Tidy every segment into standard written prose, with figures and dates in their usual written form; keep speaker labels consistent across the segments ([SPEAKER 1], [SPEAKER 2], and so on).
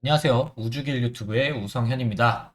[SPEAKER 1] 안녕하세요. 우주길 유튜브의 우성현입니다.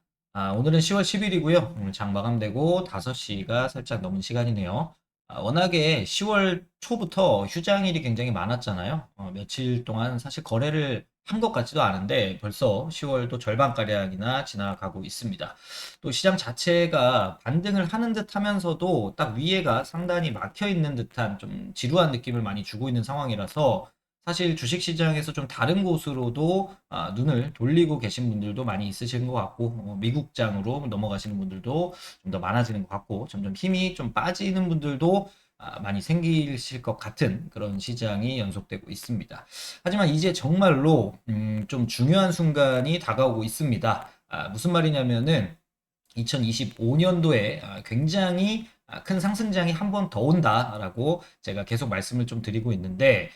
[SPEAKER 1] 오늘은 10월 10일이고요. 오늘 장 마감되고 5시가 살짝 넘은 시간이네요. 워낙에 10월 초부터 휴장일이 굉장히 많았잖아요. 며칠 동안 사실 거래를 한 것 같지도 않은데 벌써 10월도 절반가량이나 지나가고 있습니다. 또 시장 자체가 반등을 하는 듯 하면서도 딱 위에가 상단이 막혀 있는 듯한 좀 지루한 느낌을 많이 주고 있는 상황이라서 사실 주식시장에서 좀 다른 곳으로도 눈을 돌리고 계신 분들도 많이 있으신 것 같고, 미국장으로 넘어가시는 분들도 좀 더 많아지는 것 같고, 점점 힘이 좀 빠지는 분들도 많이 생기실 것 같은 그런 시장이 연속되고 있습니다. 하지만 이제 정말로 좀 중요한 순간이 다가오고 있습니다. 무슨 말이냐면은 2025년도에 굉장히 큰 상승장이 한 번 더 온다라고 제가 계속 말씀을 좀 드리고 있는데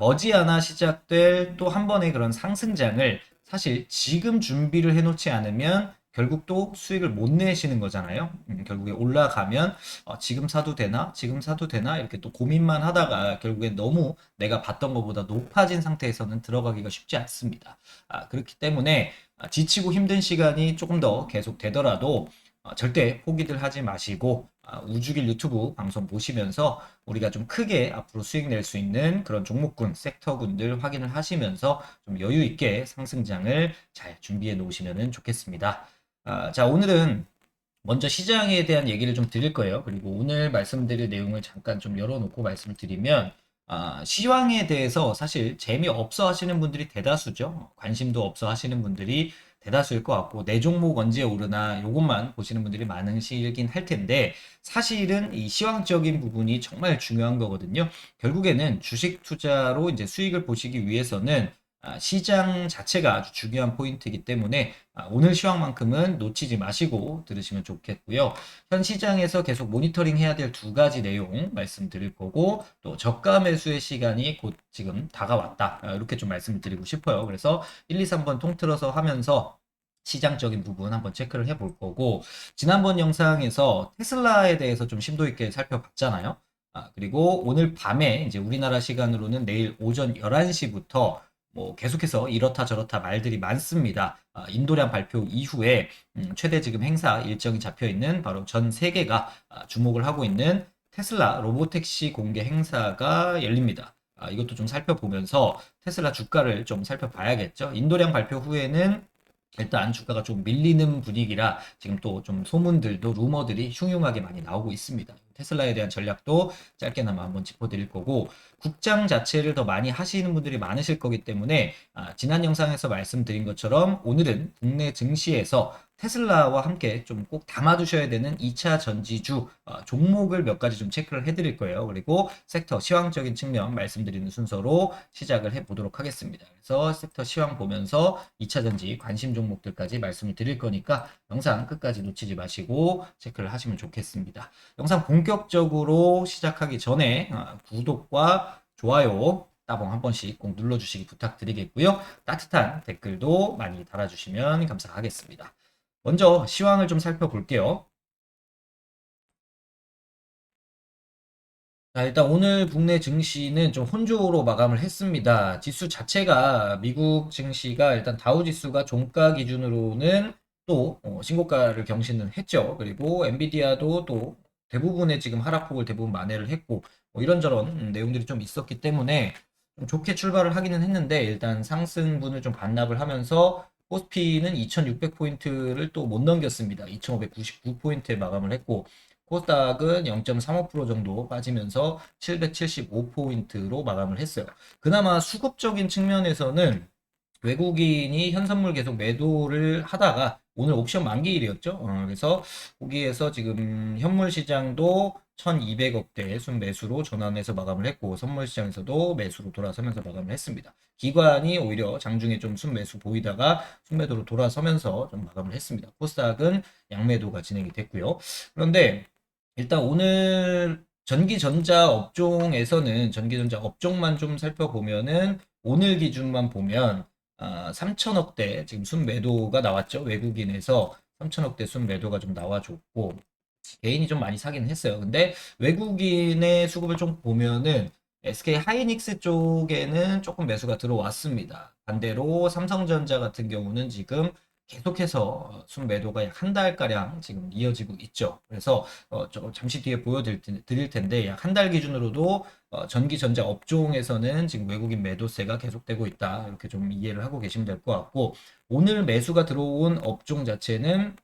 [SPEAKER 1] 머지않아 시작될 또 한 번의 그런 상승장을 사실 지금 준비를 해놓지 않으면 결국 또 수익을 못 내시는 거잖아요. 결국에 올라가면 지금 사도 되나? 지금 사도 되나? 이렇게 또 고민만 하다가 결국에 너무 내가 봤던 것보다 높아진 상태에서는 들어가기가 쉽지 않습니다. 그렇기 때문에 지치고 힘든 시간이 조금 더 계속 되더라도 절대 포기들 하지 마시고 우주길 유튜브 방송 보시면서 우리가 좀 크게 앞으로 수익 낼 수 있는 그런 종목군, 섹터군들 확인을 하시면서 좀 여유 있게 상승장을 잘 준비해 놓으시면 좋겠습니다. 자, 오늘은 먼저 시장에 대한 얘기를 좀 드릴 거예요. 그리고 오늘 말씀드릴 내용을 잠깐 좀 열어놓고 말씀을 드리면, 시황에 대해서 사실 재미없어 하시는 분들이 대다수죠. 관심도 없어 하시는 분들이 대다수일 것 같고, 내 종목 언제 오르나 요것만 보시는 분들이 많으시긴 할 텐데, 사실은 이 시황적인 부분이 정말 중요한 거거든요. 결국에는 주식 투자로 이제 수익을 보시기 위해서는 시장 자체가 아주 중요한 포인트이기 때문에 오늘 시황만큼은 놓치지 마시고 들으시면 좋겠고요. 현 시장에서 계속 모니터링 해야 될 두 가지 내용 말씀드릴 거고 또 저가 매수의 시간이 곧 지금 다가왔다. 이렇게 좀 말씀을 드리고 싶어요. 그래서 1, 2, 3번 통틀어서 하면서 시장적인 부분 한번 체크를 해볼 거고 지난번 영상에서 테슬라에 대해서 좀 심도 있게 살펴봤잖아요. 그리고 오늘 밤에 이제 우리나라 시간으로는 내일 오전 11시부터 뭐 계속해서 이렇다 저렇다 말들이 많습니다. 인도량 발표 이후에 최대 지금 행사 일정이 잡혀 있는 바로 전 세계가 주목을 하고 있는 테슬라 로보택시 공개 행사가 열립니다. 이것도 좀 살펴보면서 테슬라 주가를 좀 살펴봐야겠죠. 인도량 발표 후에는 일단 주가가 좀 밀리는 분위기라 지금 또 좀 소문들도 루머들이 흉흉하게 많이 나오고 있습니다. 테슬라에 대한 전략도 짧게나마 한번 짚어드릴 거고 국장 자체를 더 많이 하시는 분들이 많으실 거기 때문에 지난 영상에서 말씀드린 것처럼 오늘은 국내 증시에서 테슬라와 함께 좀 꼭 담아두셔야 되는 2차 전지주 종목을 몇 가지 좀 체크를 해드릴 거예요. 그리고 섹터 시황적인 측면 말씀드리는 순서로 시작을 해보도록 하겠습니다. 그래서 섹터 시황 보면서 2차 전지 관심 종목들까지 말씀을 드릴 거니까 영상 끝까지 놓치지 마시고 체크를 하시면 좋겠습니다. 영상 본격적으로 시작하기 전에 구독과 좋아요 따봉 한 번씩 꼭 눌러주시기 부탁드리겠고요. 따뜻한 댓글도 많이 달아주시면 감사하겠습니다. 먼저 시황을 좀 살펴볼게요. 자, 일단 오늘 국내 증시는 좀 혼조로 마감을 했습니다. 지수 자체가 미국 증시가 일단 다우 지수가 종가 기준으로는 또 신고가를 경신을 했죠. 그리고 엔비디아도 또 대부분의 지금 하락폭을 대부분 만회를 했고 뭐 이런저런 내용들이 좀 있었기 때문에 좀 좋게 출발을 하기는 했는데 일단 상승분을 좀 반납을 하면서 코스피는 2600포인트를 또 못 넘겼습니다. 2599포인트에 마감을 했고 코스닥은 0.35% 정도 빠지면서 775포인트로 마감을 했어요. 그나마 수급적인 측면에서는 외국인이 현선물 계속 매도를 하다가 오늘 옵션 만기일이었죠. 그래서 거기에서 지금 현물 시장도 1200억대 순매수로 전환해서 마감을 했고 선물 시장에서도 매수로 돌아서면서 마감을 했습니다. 기관이 오히려 장중에 좀 순매수 보이다가 순매도로 돌아서면서 좀 마감을 했습니다. 코스닥은 양매도가 진행이 됐고요. 그런데 일단 오늘 전기전자 업종에서는 전기전자 업종만 좀 살펴보면은 오늘 기준만 보면 3천억대 지금 순매도가 나왔죠. 외국인에서 3천억대 순매도가 좀 나와줬고 개인이 좀 많이 사긴 했어요. 근데 외국인의 수급을 좀 보면은 SK 하이닉스 쪽에는 조금 매수가 들어왔습니다. 반대로 삼성전자 같은 경우는 지금 계속해서 순매도가 약 한 달가량 지금 이어지고 있죠. 그래서 잠시 뒤에 보여드릴 텐데 약 한 달 기준으로도 전기전자 업종에서는 지금 외국인 매도세가 계속되고 있다. 이렇게 좀 이해를 하고 계시면 될 것 같고 오늘 매수가 들어온 업종 자체는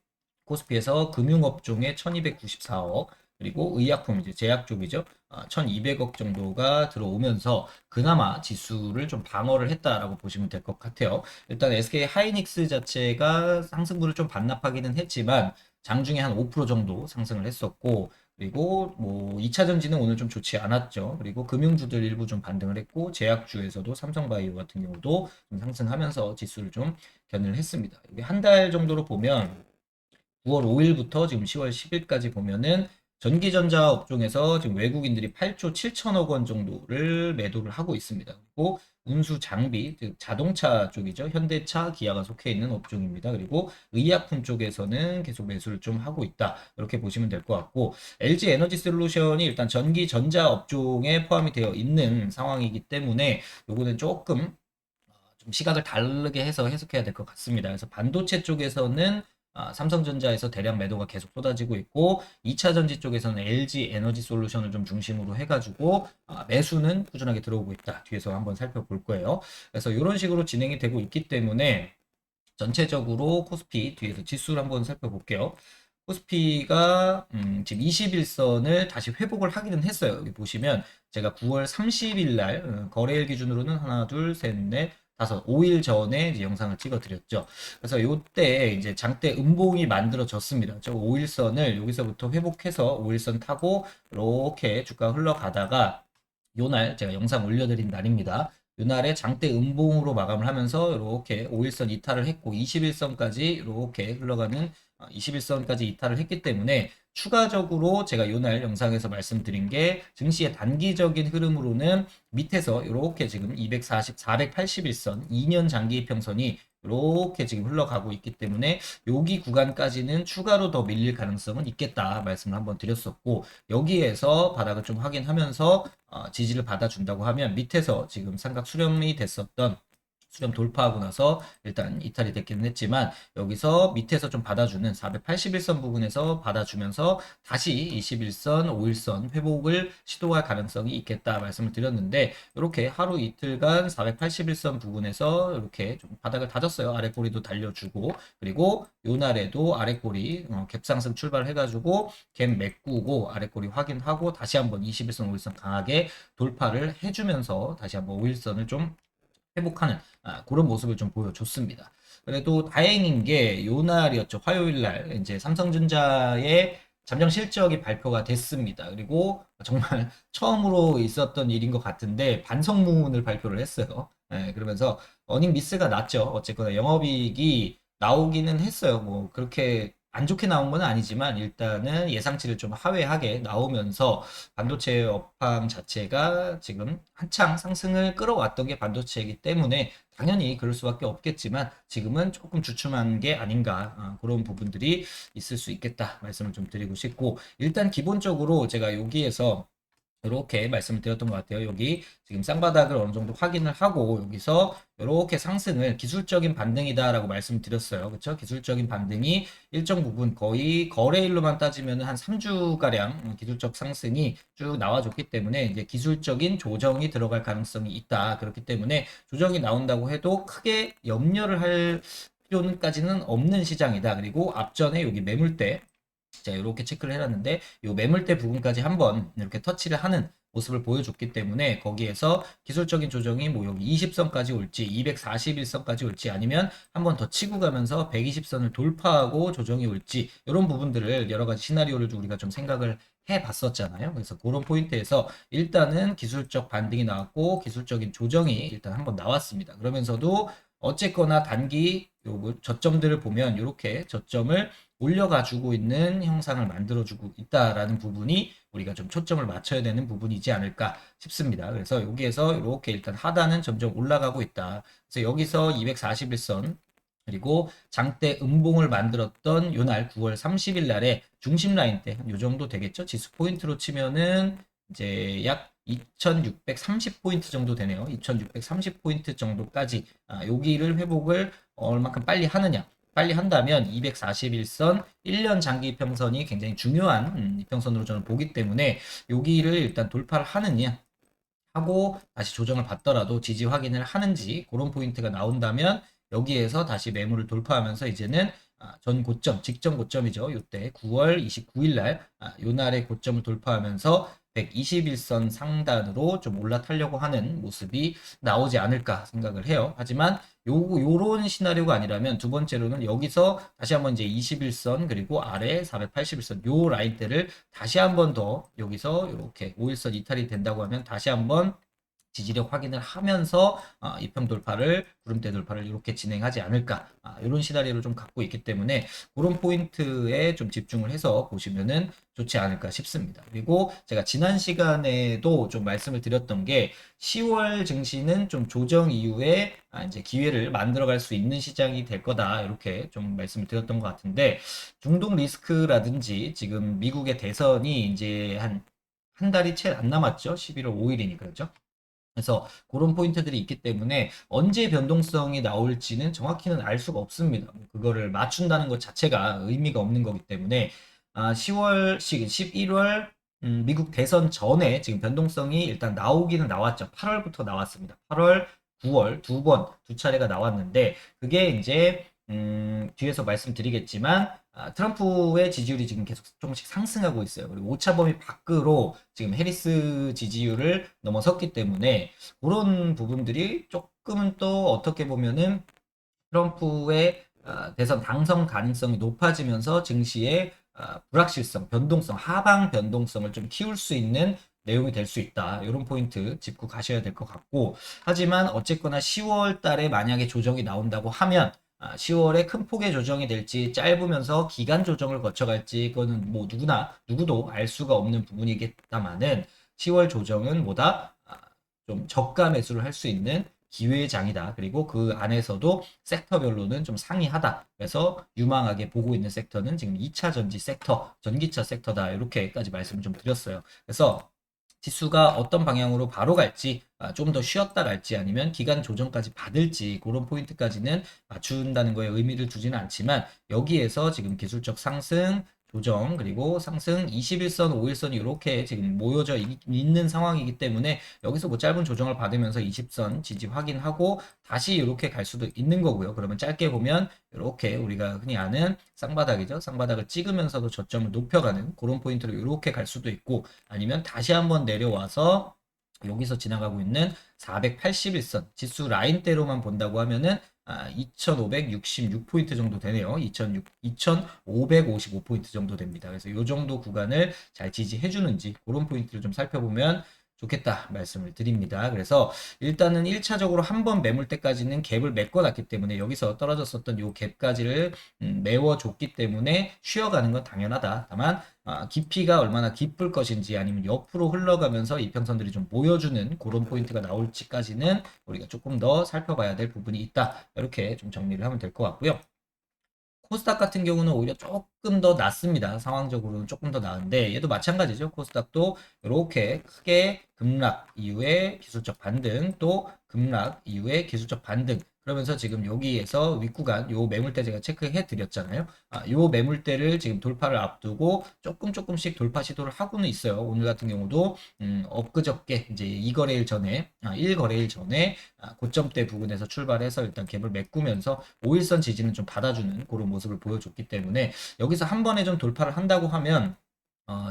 [SPEAKER 1] 코스피에서 금융업종에 1294억 그리고 의약품 이제 제약 쪽이죠. 1200억 정도가 들어오면서 그나마 지수를 좀 방어를 했다라고 보시면 될 것 같아요. 일단 SK 하이닉스 자체가 상승분을 좀 반납하기는 했지만 장중에 한 5% 정도 상승을 했었고 그리고 뭐 2차 전지는 오늘 좀 좋지 않았죠. 그리고 금융주들 일부 좀 반등을 했고 제약주에서도 삼성바이오 같은 경우도 좀 상승하면서 지수를 좀 견인을 했습니다. 이게 한 달 정도로 보면 9월 5일부터 지금 10월 10일까지 보면은 전기전자 업종에서 지금 외국인들이 8조 7천억 원 정도를 매도를 하고 있습니다. 그리고 운수 장비, 즉 자동차 쪽이죠. 현대차, 기아가 속해 있는 업종입니다. 그리고 의약품 쪽에서는 계속 매수를 좀 하고 있다. 이렇게 보시면 될 것 같고 LG 에너지 솔루션이 일단 전기 전자 업종에 포함이 되어 있는 상황이기 때문에 요거는 조금 좀 시각을 다르게 해서 해석해야 될 것 같습니다. 그래서 반도체 쪽에서는 삼성전자에서 대량 매도가 계속 쏟아지고 있고 2차 전지 쪽에서는 LG 에너지 솔루션을 좀 중심으로 해가지고 매수는 꾸준하게 들어오고 있다. 뒤에서 한번 살펴볼 거예요. 그래서 이런 식으로 진행이 되고 있기 때문에 전체적으로 코스피 뒤에서 지수를 한번 살펴볼게요. 코스피가 지금 21선을 다시 회복을 하기는 했어요. 여기 보시면 제가 9월 30일 날 거래일 기준으로는 하나, 둘, 셋, 넷, 다섯, 5일 전에 이제 영상을 찍어 드렸죠. 그래서 요때 이제 장대 음봉이 만들어졌습니다. 저 5일선을 여기서부터 회복해서 5일선 타고 이렇게 주가 흘러가다가 요날 제가 영상 올려드린 날입니다. 요날에 장대 음봉으로 마감을 하면서 이렇게 5일선 이탈을 했고 21선까지 이렇게 흘러가는 21선까지 이탈을 했기 때문에 추가적으로 제가 요날 영상에서 말씀드린 게 증시의 단기적인 흐름으로는 밑에서 이렇게 지금 240, 481선 2년 장기 이평선이 이렇게 지금 흘러가고 있기 때문에 여기 구간까지는 추가로 더 밀릴 가능성은 있겠다 말씀을 한번 드렸었고 여기에서 바닥을 좀 확인하면서 지지를 받아준다고 하면 밑에서 지금 삼각 수렴이 됐었던 수렴 돌파하고 나서 일단 이탈이 됐기는 했지만 여기서 밑에서 좀 받아주는 481선 부분에서 받아주면서 다시 21선, 5일선 회복을 시도할 가능성이 있겠다 말씀을 드렸는데 이렇게 하루 이틀간 481선 부분에서 이렇게 좀 바닥을 다졌어요. 아랫꼬리도 달려주고 그리고 요날에도 아랫꼬리 갭상승 출발해가지고 갭 메꾸고 아랫꼬리 확인하고 다시 한번 21선, 5일선 강하게 돌파를 해주면서 다시 한번 5일선을 좀 회복하는 그런 모습을 좀 보여줬습니다. 그래도 다행인 게 요날이었죠. 화요일 날 이제 삼성전자의 잠정 실적이 발표가 됐습니다. 그리고 정말 처음으로 있었던 일인 것 같은데 반성문을 발표를 했어요. 그러면서 어닝 미스가 났죠. 어쨌거나 영업이익이 나오기는 했어요. 뭐 그렇게 안 좋게 나온 건 아니지만 일단은 예상치를 좀 하회하게 나오면서 반도체 업황 자체가 지금 한창 상승을 끌어왔던 게 반도체이기 때문에 당연히 그럴 수밖에 없겠지만 지금은 조금 주춤한 게 아닌가 그런 부분들이 있을 수 있겠다 말씀을 좀 드리고 싶고 일단 기본적으로 제가 여기에서 이렇게 말씀을 드렸던 것 같아요. 여기 지금 쌍바닥을 어느 정도 확인을 하고 여기서 이렇게 상승을 기술적인 반등이다라고 말씀드렸어요. 그렇죠? 기술적인 반등이 일정 부분 거의 거래일로만 따지면 한 3주가량 기술적 상승이 쭉 나와줬기 때문에 이제 기술적인 조정이 들어갈 가능성이 있다. 그렇기 때문에 조정이 나온다고 해도 크게 염려를 할 필요는까지는 없는 시장이다. 그리고 앞전에 여기 매물대 제가 이렇게 체크를 해놨는데 이 매물대 부분까지 한번 이렇게 터치를 하는 모습을 보여줬기 때문에 거기에서 기술적인 조정이 뭐 여기 20선까지 올지 241선까지 올지 아니면 한번 더 치고 가면서 120선을 돌파하고 조정이 올지 이런 부분들을 여러 가지 시나리오를 우리가 좀 생각을 해 봤었잖아요. 그래서 그런 포인트에서 일단은 기술적 반등이 나왔고 기술적인 조정이 일단 한번 나왔습니다. 그러면서도 어쨌거나 단기 요 저점들을 보면 이렇게 저점을 올려가지고 있는 형상을 만들어주고 있다라는 부분이 우리가 좀 초점을 맞춰야 되는 부분이지 않을까 싶습니다. 그래서 여기에서 이렇게 일단 하단은 점점 올라가고 있다. 그래서 여기서 241선 그리고 장대 음봉을 만들었던 요날 9월 30일 날에 중심 라인 때 요 정도 되겠죠. 지수 포인트로 치면은 이제 약 2630포인트 정도 되네요. 2630포인트 정도까지 여기를 회복을 얼마큼 빨리 하느냐. 빨리 한다면 241선 1년 장기 이평선이 굉장히 중요한 이평선으로 저는 보기 때문에 여기를 일단 돌파를 하느냐 하고 다시 조정을 받더라도 지지 확인을 하는지 그런 포인트가 나온다면 여기에서 다시 매물을 돌파하면서 이제는 전 고점, 직전 고점이죠. 이때 9월 29일 날, 요 날의 고점을 돌파하면서 121선 상단으로 좀 올라타려고 하는 모습이 나오지 않을까 생각을 해요. 하지만 요런 시나리오가 아니라면 두 번째로는 여기서 다시 한번 이제 21선 그리고 아래 481선 요 라인대를 다시 한번 더 여기서 이렇게 5일선 이탈이 된다고 하면 다시 한번 지지력 확인을 하면서 이평 돌파를 구름대 돌파를 이렇게 진행하지 않을까 이런 시나리오를 좀 갖고 있기 때문에 그런 포인트에 좀 집중을 해서 보시면은 좋지 않을까 싶습니다. 그리고 제가 지난 시간에도 좀 말씀을 드렸던 게 10월 증시는 좀 조정 이후에 이제 기회를 만들어갈 수 있는 시장이 될 거다 이렇게 좀 말씀을 드렸던 것 같은데 중동 리스크라든지 지금 미국의 대선이 이제 한 달이 채 안 남았죠. 11월 5일이니까 그렇죠. 그래서 그런 포인트들이 있기 때문에 언제 변동성이 나올지는 정확히는 알 수가 없습니다. 그거를 맞춘다는 것 자체가 의미가 없는 거기 때문에 10월, 11월 미국 대선 전에 지금 변동성이 일단 나오기는 나왔죠. 8월부터 나왔습니다. 8월, 9월 두 차례가 나왔는데 그게 이제 뒤에서 말씀드리겠지만 트럼프의 지지율이 지금 계속 조금씩 상승하고 있어요. 그리고 오차 범위 밖으로 지금 해리스 지지율을 넘어섰기 때문에 그런 부분들이 조금은 또 어떻게 보면은 트럼프의 대선 당선 가능성이 높아지면서 증시의 불확실성, 변동성, 하방 변동성을 좀 키울 수 있는 내용이 될 수 있다. 이런 포인트 짚고 가셔야 될 것 같고 하지만 어쨌거나 10월 달에 만약에 조정이 나온다고 하면 10월에 큰 폭의 조정이 될지 짧으면서 기간 조정을 거쳐갈지 그거는 뭐 누구도 알 수가 없는 부분이겠다마는 10월 조정은 뭐다 좀 저가 매수를 할 수 있는 기회의 장이다. 그리고 그 안에서도 섹터별로는 좀 상이하다. 그래서 유망하게 보고 있는 섹터는 지금 2차 전지 섹터, 전기차 섹터다. 이렇게까지 말씀을 좀 드렸어요. 그래서 지수가 어떤 방향으로 바로 갈지, 좀 더 쉬었다 갈지 아니면 기간 조정까지 받을지 그런 포인트까지는 맞춘다는 거에 의미를 두지는 않지만 여기에서 지금 기술적 상승, 조정 그리고 상승 21선, 5일선이 이렇게 지금 모여져 있는 상황이기 때문에 여기서 뭐 짧은 조정을 받으면서 20선 지지 확인하고 다시 이렇게 갈 수도 있는 거고요. 그러면 짧게 보면 이렇게 우리가 흔히 아는 쌍바닥이죠. 쌍바닥을 찍으면서도 저점을 높여가는 그런 포인트로 이렇게 갈 수도 있고 아니면 다시 한번 내려와서 여기서 지나가고 있는 481선 지수 라인대로만 본다고 하면은 2566포인트 정도 되네요. 2555포인트 정도 됩니다. 그래서 이 정도 구간을 잘 지지해 주는지 그런 포인트를 좀 살펴보면 좋겠다 말씀을 드립니다. 그래서 일단은 1차적으로 한 번 매물대까지는 갭을 메꿔놨기 때문에 여기서 떨어졌었던 요 갭까지를 메워줬기 때문에 쉬어가는 건 당연하다. 다만 깊이가 얼마나 깊을 것인지 아니면 옆으로 흘러가면서 이평선들이 좀 모여주는 그런 포인트가 나올지까지는 우리가 조금 더 살펴봐야 될 부분이 있다. 이렇게 좀 정리를 하면 될 것 같고요. 코스닥 같은 경우는 오히려 조금 더 낫습니다. 상황적으로는 조금 더 나은데 얘도 마찬가지죠. 코스닥도 이렇게 크게 급락 이후에 기술적 반등 또 급락 이후에 기술적 반등 그러면서 지금 여기에서 윗구간 요 매물대 제가 체크해 드렸잖아요. 요 매물대를 지금 돌파를 앞두고 조금씩 돌파 시도를 하고는 있어요. 오늘 같은 경우도 엊그저께 이제 2거래일 전에 1거래일 전에 고점대 부근에서 출발해서 일단 갭을 메꾸면서 5일선 지지는 좀 받아주는 그런 모습을 보여줬기 때문에 여기서 한 번에 좀 돌파를 한다고 하면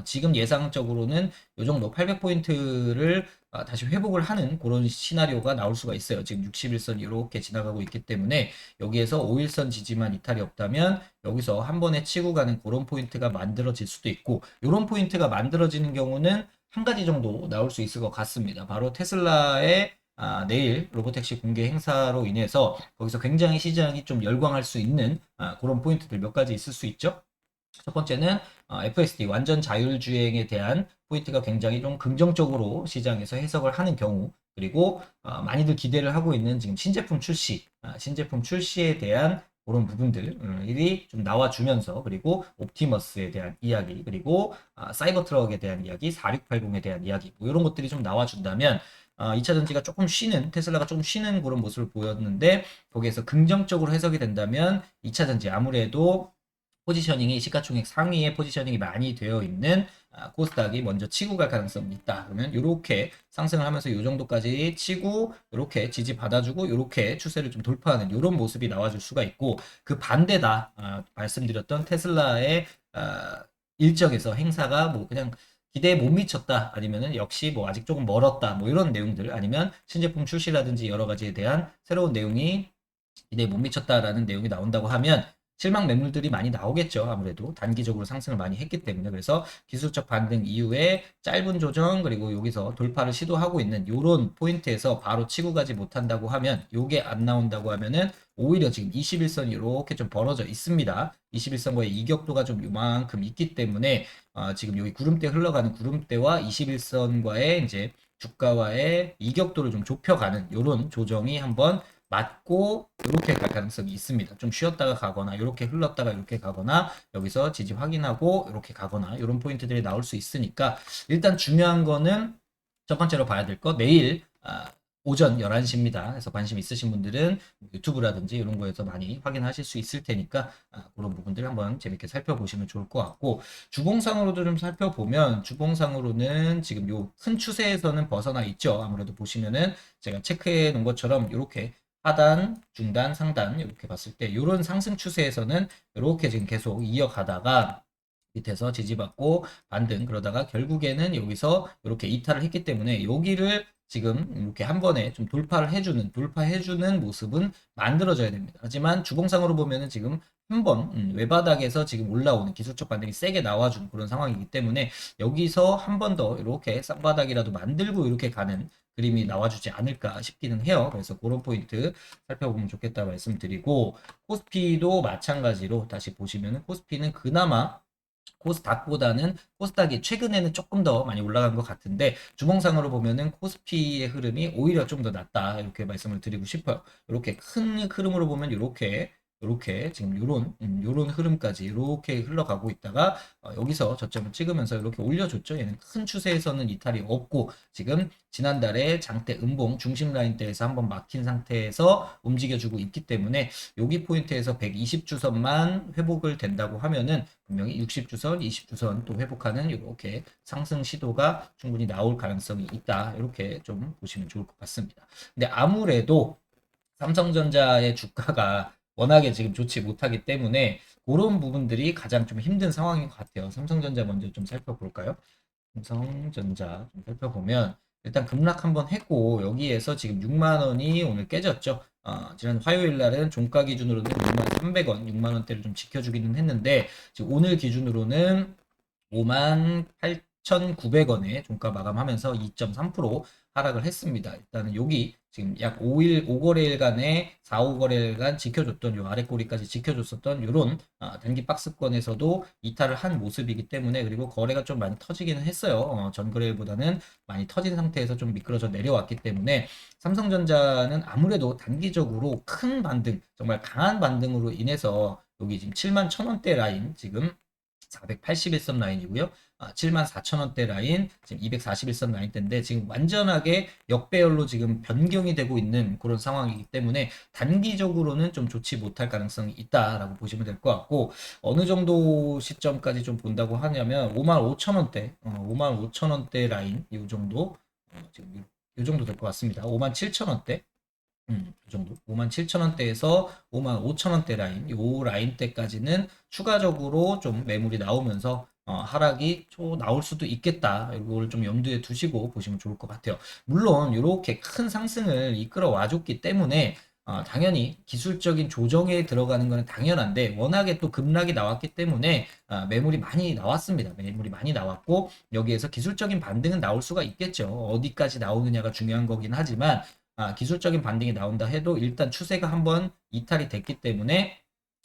[SPEAKER 1] 지금 예상적으로는 요 정도 800포인트를 다시 회복을 하는 그런 시나리오가 나올 수가 있어요. 지금 61선 이렇게 지나가고 있기 때문에 여기에서 5일선 지지만 이탈이 없다면 여기서 한 번에 치고 가는 그런 포인트가 만들어질 수도 있고 이런 포인트가 만들어지는 경우는 한 가지 정도 나올 수 있을 것 같습니다. 바로 테슬라의 내일 로보택시 공개 행사로 인해서 거기서 굉장히 시장이 좀 열광할 수 있는 그런 포인트들 몇 가지 있을 수 있죠. 첫 번째는 FSD 완전 자율주행에 대한 포인트가 굉장히 좀 긍정적으로 시장에서 해석을 하는 경우 그리고 많이들 기대를 하고 있는 지금 신제품 출시에 대한 그런 부분들이 좀 나와주면서 그리고 옵티머스에 대한 이야기 그리고 사이버 트럭에 대한 이야기 4680에 대한 이야기 뭐 이런 것들이 좀 나와준다면 2차 전지가 조금 쉬는 테슬라가 조금 쉬는 그런 모습을 보였는데 거기에서 긍정적으로 해석이 된다면 2차 전지 아무래도 포지셔닝이 시가총액 상위에 포지셔닝이 많이 되어 있는 코스닥이 먼저 치고 갈 가능성이 있다. 그러면 이렇게 상승을 하면서 이 정도까지 치고 이렇게 지지 받아주고 이렇게 추세를 좀 돌파하는 이런 모습이 나와줄 수가 있고 그 반대다 말씀드렸던 테슬라의 일정에서 행사가 뭐 그냥 기대에 못 미쳤다 아니면은 역시 뭐 아직 조금 멀었다 뭐 이런 내용들 아니면 신제품 출시라든지 여러 가지에 대한 새로운 내용이 기대에 못 미쳤다라는 내용이 나온다고 하면 실망 매물들이 많이 나오겠죠. 아무래도 단기적으로 상승을 많이 했기 때문에 그래서 기술적 반등 이후에 짧은 조정 그리고 여기서 돌파를 시도하고 있는 이런 포인트에서 바로 치고 가지 못한다고 하면 요게 안 나온다고 하면은 오히려 지금 21선이 이렇게 좀 벌어져 있습니다. 21선과의 이격도가 좀 요만큼 있기 때문에 지금 여기 구름대 흘러가는 구름대와 21선과의 이제 주가와의 이격도를 좀 좁혀가는 이런 조정이 한번 맞고 이렇게 갈 가능성이 있습니다. 좀 쉬었다가 가거나 이렇게 흘렀다가 이렇게 가거나 여기서 지지 확인하고 이렇게 가거나 이런 포인트들이 나올 수 있으니까 일단 중요한 거는 첫 번째로 봐야 될 거 내일 오전 11시입니다. 그래서 관심 있으신 분들은 유튜브라든지 이런 거에서 많이 확인하실 수 있을 테니까 그런 부분들 한번 재밌게 살펴보시면 좋을 것 같고 주봉상으로도 좀 살펴보면 주봉상으로는 지금 요 큰 추세에서는 벗어나 있죠. 아무래도 보시면은 제가 체크해 놓은 것처럼 이렇게 하단, 중단, 상단 이렇게 봤을 때 이런 상승 추세에서는 이렇게 지금 계속 이어가다가 밑에서 지지받고 반등 그러다가 결국에는 여기서 이렇게 이탈을 했기 때문에 여기를 지금 이렇게 한 번에 좀 돌파해주는 모습은 만들어져야 됩니다. 하지만 주봉상으로 보면은 지금 한 번 외바닥에서 지금 올라오는 기술적 반등이 세게 나와준 그런 상황이기 때문에 여기서 한 번 더 이렇게 쌍바닥이라도 만들고 이렇게 가는 그림이 나와주지 않을까 싶기는 해요. 그래서 그런 포인트 살펴보면 좋겠다 말씀드리고 코스피도 마찬가지로 다시 보시면은 코스피는 그나마 코스닥보다는 코스닥이 최근에는 조금 더 많이 올라간 것 같은데 주봉상으로 보면은 코스피의 흐름이 오히려 좀 더 낫다 이렇게 말씀을 드리고 싶어요. 이렇게 큰 흐름으로 보면 이렇게 지금 요런 흐름까지 이렇게 흘러가고 있다가 여기서 저점을 찍으면서 이렇게 올려줬죠. 얘는 큰 추세에서는 이탈이 없고 지금 지난달에 장대 음봉 중심 라인대에서 한번 막힌 상태에서 움직여주고 있기 때문에 여기 포인트에서 120주선만 회복을 된다고 하면은 분명히 60주선, 20주선 또 회복하는 이렇게 상승 시도가 충분히 나올 가능성이 있다. 이렇게 좀 보시면 좋을 것 같습니다. 근데 아무래도 삼성전자의 주가가 워낙에 지금 좋지 못하기 때문에 그런 부분들이 가장 좀 힘든 상황인 것 같아요. 삼성전자 먼저 좀 살펴볼까요? 삼성전자 좀 살펴보면 일단 급락 한번 했고 여기에서 지금 6만 원이 오늘 깨졌죠. 지난 화요일 날은 종가 기준으로는 6만 300원, 6만 원대를 좀 지켜주기는 했는데 지금 오늘 기준으로는 5만 8,900원에 종가 마감하면서 2.3% 하락을 했습니다. 일단은 여기 지금 약 5일, 5거래일간에 4, 5거래일간 지켜줬던 요 아래 꼬리까지 지켜줬었던 요런 단기 박스권에서도 이탈을 한 모습이기 때문에 그리고 거래가 좀 많이 터지기는 했어요. 전 거래일보다는 많이 터진 상태에서 좀 미끄러져 내려왔기 때문에 삼성전자는 아무래도 단기적으로 큰 반등, 정말 강한 반등으로 인해서 여기 지금 7만 1,000원대 라인 지금 481선 라인이고요. 74,000원대 라인, 지금 241선 라인대인데 지금 완전하게 역배열로 지금 변경이 되고 있는 그런 상황이기 때문에 단기적으로는 좀 좋지 못할 가능성이 있다라고 보시면 될 것 같고 어느 정도 시점까지 좀 본다고 하냐면 55,000원대, 55,000원대 라인 이 정도 지금 이 정도 될 것 같습니다. 57,000원대 이 정도 57,000원대에서 55,000원대 라인 요 라인대까지는 추가적으로 좀 매물이 나오면서 하락이 나올 수도 있겠다. 이걸 좀 염두에 두시고 보시면 좋을 것 같아요. 물론 이렇게 큰 상승을 이끌어 와줬기 때문에 당연히 기술적인 조정에 들어가는 것은 당연한데 워낙에 또 급락이 나왔기 때문에 매물이 많이 나왔습니다. 매물이 많이 나왔고 여기에서 기술적인 반등은 나올 수가 있겠죠. 어디까지 나오느냐가 중요한 거긴 하지만 기술적인 반등이 나온다 해도 일단 추세가 한번 이탈이 됐기 때문에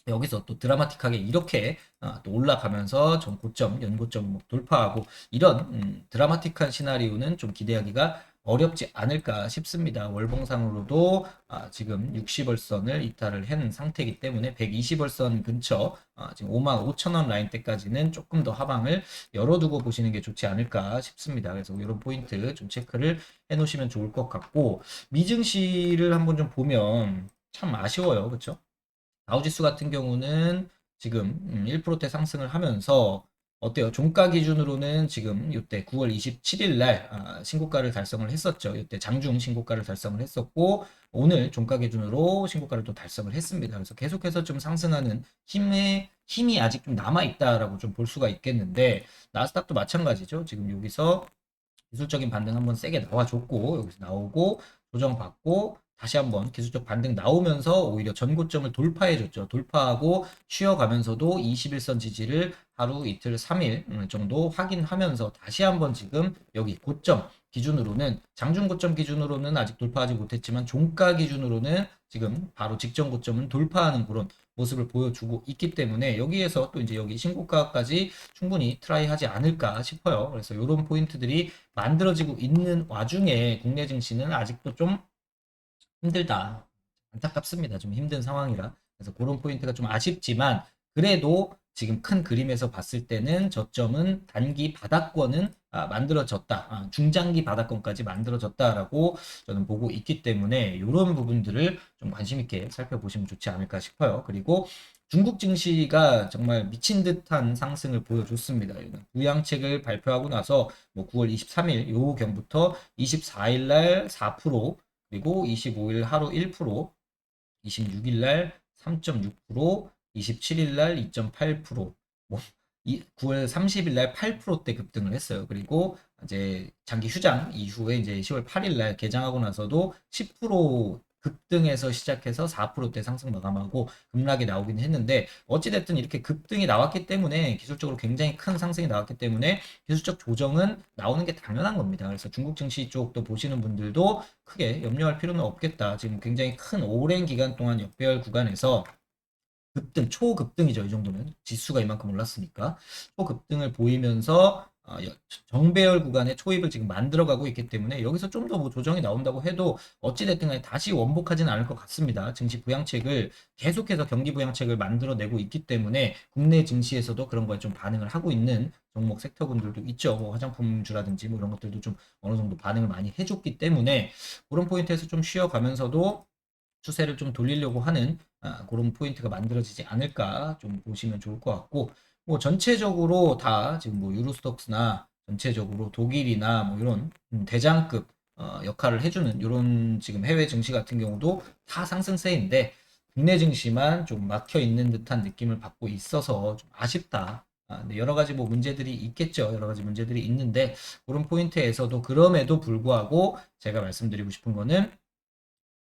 [SPEAKER 1] 여기서 또 드라마틱하게 이렇게 또 올라가면서 전 고점, 연고점 뭐 돌파하고 이런 드라마틱한 시나리오는 좀 기대하기가 어렵지 않을까 싶습니다. 월봉상으로도 지금 60월선을 이탈을 한 상태이기 때문에 120월선 근처 지금 55,000원 라인대까지는 조금 더 하방을 열어두고 보시는 게 좋지 않을까 싶습니다. 그래서 이런 포인트 좀 체크를 해 놓으시면 좋을 것 같고, 미증시를 한번 좀 보면 참 아쉬워요. 그렇죠? 다우지수 같은 경우는 지금 1%대 상승을 하면서 어때요? 종가 기준으로는 지금 이때 9월 27일 날 신고가를 달성을 했었죠. 이때 장중 신고가를 달성을 했었고, 오늘 종가 기준으로 신고가를 또 달성을 했습니다. 그래서 계속해서 좀 상승하는 힘이 아직 좀 남아 있다라고 좀 볼 수가 있겠는데, 나스닥도 마찬가지죠. 지금 여기서 기술적인 반등 한번 세게 나와줬고, 여기서 나오고 조정받고 다시 한번 기술적 반등 나오면서 오히려 전고점을 돌파해줬죠. 돌파하고 쉬어가면서도 21선 지지를 하루 이틀 3일 정도 확인하면서 다시 한번 지금 여기 고점 기준으로는, 장중 고점 기준으로는 아직 돌파하지 못했지만 종가 기준으로는 지금 바로 직전 고점은 돌파하는 그런 모습을 보여주고 있기 때문에, 여기에서 또 이제 여기 신고가까지 충분히 트라이 하지 않을까 싶어요. 그래서 이런 포인트들이 만들어지고 있는 와중에 국내 증시는 아직도 좀 힘들다. 안타깝습니다. 좀 힘든 상황이라. 그래서 그런 포인트가 좀 아쉽지만, 그래도 지금 큰 그림에서 봤을 때는 저점은 단기 바닥권은 만들어졌다. 중장기 바닥권까지 만들어졌다라고 저는 보고 있기 때문에 이런 부분들을 좀 관심 있게 살펴보시면 좋지 않을까 싶어요. 그리고 중국 증시가 정말 미친 듯한 상승을 보여줬습니다. 부양책을 발표하고 나서 뭐 9월 23일 요경부터 24일 날 4%, 그리고 25일 하루 1%, 26일 날 3.6%, 27일 날 2.8%, 뭐 9월 30일 날 8%대 급등을 했어요. 그리고 이제 장기 휴장 이후에 이제 10월 8일 날 개장하고 나서도 10% 급등해서 시작해서 4%대 상승 마감하고 급락이 나오긴 했는데, 어찌됐든 이렇게 급등이 나왔기 때문에, 기술적으로 굉장히 큰 상승이 나왔기 때문에 기술적 조정은 나오는 게 당연한 겁니다. 그래서 중국 증시 쪽도 보시는 분들도 크게 염려할 필요는 없겠다. 지금 굉장히 큰 오랜 기간 동안 역배열 구간에서 급등, 초급등이죠. 이 정도면 지수가 이만큼 올랐으니까 초급등을 보이면서 정배열 구간의 초입을 지금 만들어가고 있기 때문에, 여기서 좀 더 뭐 조정이 나온다고 해도 어찌됐든 간에 다시 원복하지는 않을 것 같습니다. 증시 부양책을 계속해서 경기 부양책을 만들어내고 있기 때문에 국내 증시에서도 그런 거에 좀 반응을 하고 있는 종목 섹터분들도 있죠. 뭐 화장품주라든지 뭐 이런 것들도 좀 어느 정도 반응을 많이 해줬기 때문에, 그런 포인트에서 좀 쉬어가면서도 추세를 좀 돌리려고 하는 그런 포인트가 만들어지지 않을까 좀 보시면 좋을 것 같고, 뭐 전체적으로 다 지금 뭐 유로스톡스나 전체적으로 독일이나 뭐 이런 대장급 역할을 해주는 이런 지금 해외 증시 같은 경우도 다 상승세인데, 국내 증시만 좀 막혀 있는 듯한 느낌을 받고 있어서 좀 아쉽다. 근데 여러 가지 뭐 문제들이 있겠죠. 여러 가지 문제들이 있는데, 그런 포인트에서도 그럼에도 불구하고 제가 말씀드리고 싶은 거는,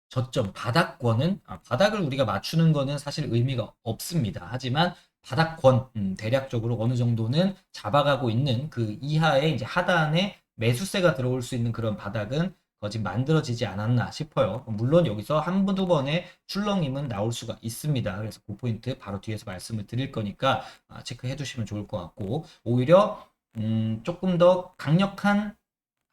[SPEAKER 1] 저점 바닥권은, 바닥을 우리가 맞추는 거는 사실 의미가 없습니다. 하지만 바닥권 대략적으로 어느 정도는 잡아가고 있는 그 이하의 이제 하단에 매수세가 들어올 수 있는 그런 바닥은 거의 만들어지지 않았나 싶어요. 물론 여기서 한두 번의 출렁임은 나올 수가 있습니다. 그래서 그 포인트 바로 뒤에서 말씀을 드릴 거니까 체크해 두시면 좋을 것 같고, 오히려 조금 더 강력한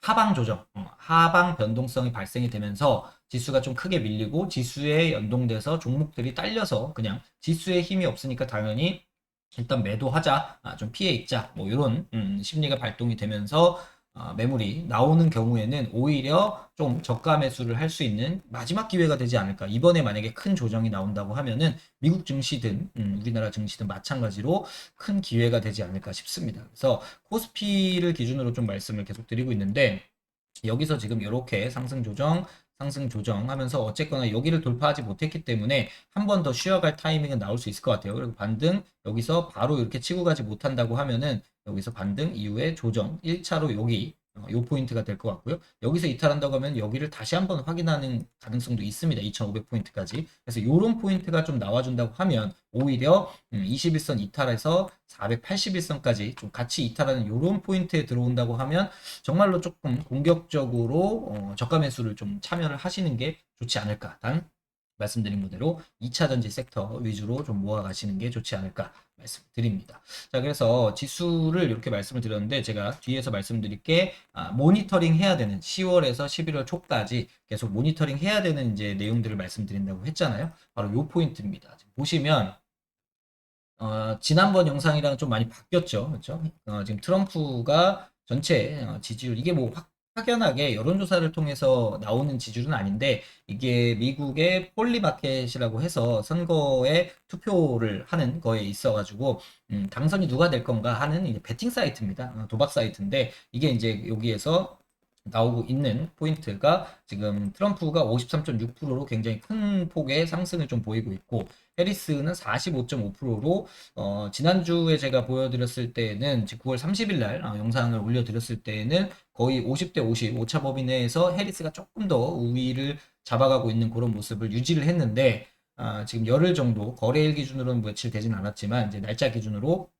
[SPEAKER 1] 하방 조정, 하방 변동성이 발생이 되면서 지수가 좀 크게 밀리고, 지수에 연동돼서 종목들이 딸려서 그냥 지수에 힘이 없으니까 당연히 일단 매도하자, 좀 피해 있자, 뭐 이런 심리가 발동이 되면서 매물이 나오는 경우에는 오히려 좀 저가 매수를 할 수 있는 마지막 기회가 되지 않을까. 이번에 만약에 큰 조정이 나온다고 하면은 미국 증시든 우리나라 증시든 마찬가지로 큰 기회가 되지 않을까 싶습니다. 그래서 코스피를 기준으로 좀 말씀을 계속 드리고 있는데, 여기서 지금 이렇게 상승 조정 하면서 어쨌거나 여기를 돌파하지 못했기 때문에 한 번 더 쉬어갈 타이밍은 나올 수 있을 것 같아요. 그리고 반등 여기서 바로 이렇게 치고 가지 못한다고 하면은 여기서 반등 이후에 조정 1차로 여기 요 포인트가 될 것 같고요. 여기서 이탈한다고 하면 여기를 다시 한번 확인하는 가능성도 있습니다. 2,500포인트까지. 그래서 요런 포인트가 좀 나와준다고 하면 오히려 21선 이탈해서 481선까지 좀 같이 이탈하는 요런 포인트에 들어온다고 하면 정말로 조금 공격적으로 저가 매수를 좀 참여를 하시는 게 좋지 않을까. 단 말씀드린 그대로 2차 전지 섹터 위주로 좀 모아가시는 게 좋지 않을까 말씀드립니다. 자, 그래서 지수를 이렇게 말씀을 드렸는데 제가 뒤에서 말씀드릴 게 모니터링 해야 되는 10월에서 11월 초까지 계속 모니터링 해야 되는 이제 내용들을 말씀드린다고 했잖아요. 바로 요 포인트입니다. 지금 보시면 지난번 영상이랑 좀 많이 바뀌었죠. 그렇죠? 지금 트럼프가 전체 지지율 이게 뭐 확연하게 여론조사를 통해서 나오는 지지율은 아닌데 이게 미국의 폴리마켓이라고 해서 선거에 투표를 하는 거에 있어가지고 당선이 누가 될 건가 하는 이제 베팅 사이트입니다. 도박 사이트인데 이게 이제 여기에서 나오고 있는 포인트가 지금 트럼프가 53.6%로 굉장히 큰 폭의 상승을 좀 보이고 있고 해리스는 45.5%로 지난주에 제가 보여드렸을 때는 9월 30일 날 영상을 올려드렸을 때는 거의 50대 50 오차 범위 내에서 해리스가 조금 더 우위를 잡아가고 있는 그런 모습을 유지를 했는데 지금 열흘 정도 거래일 기준으로는 며칠 되진 않았지만 이제 날짜 기준으로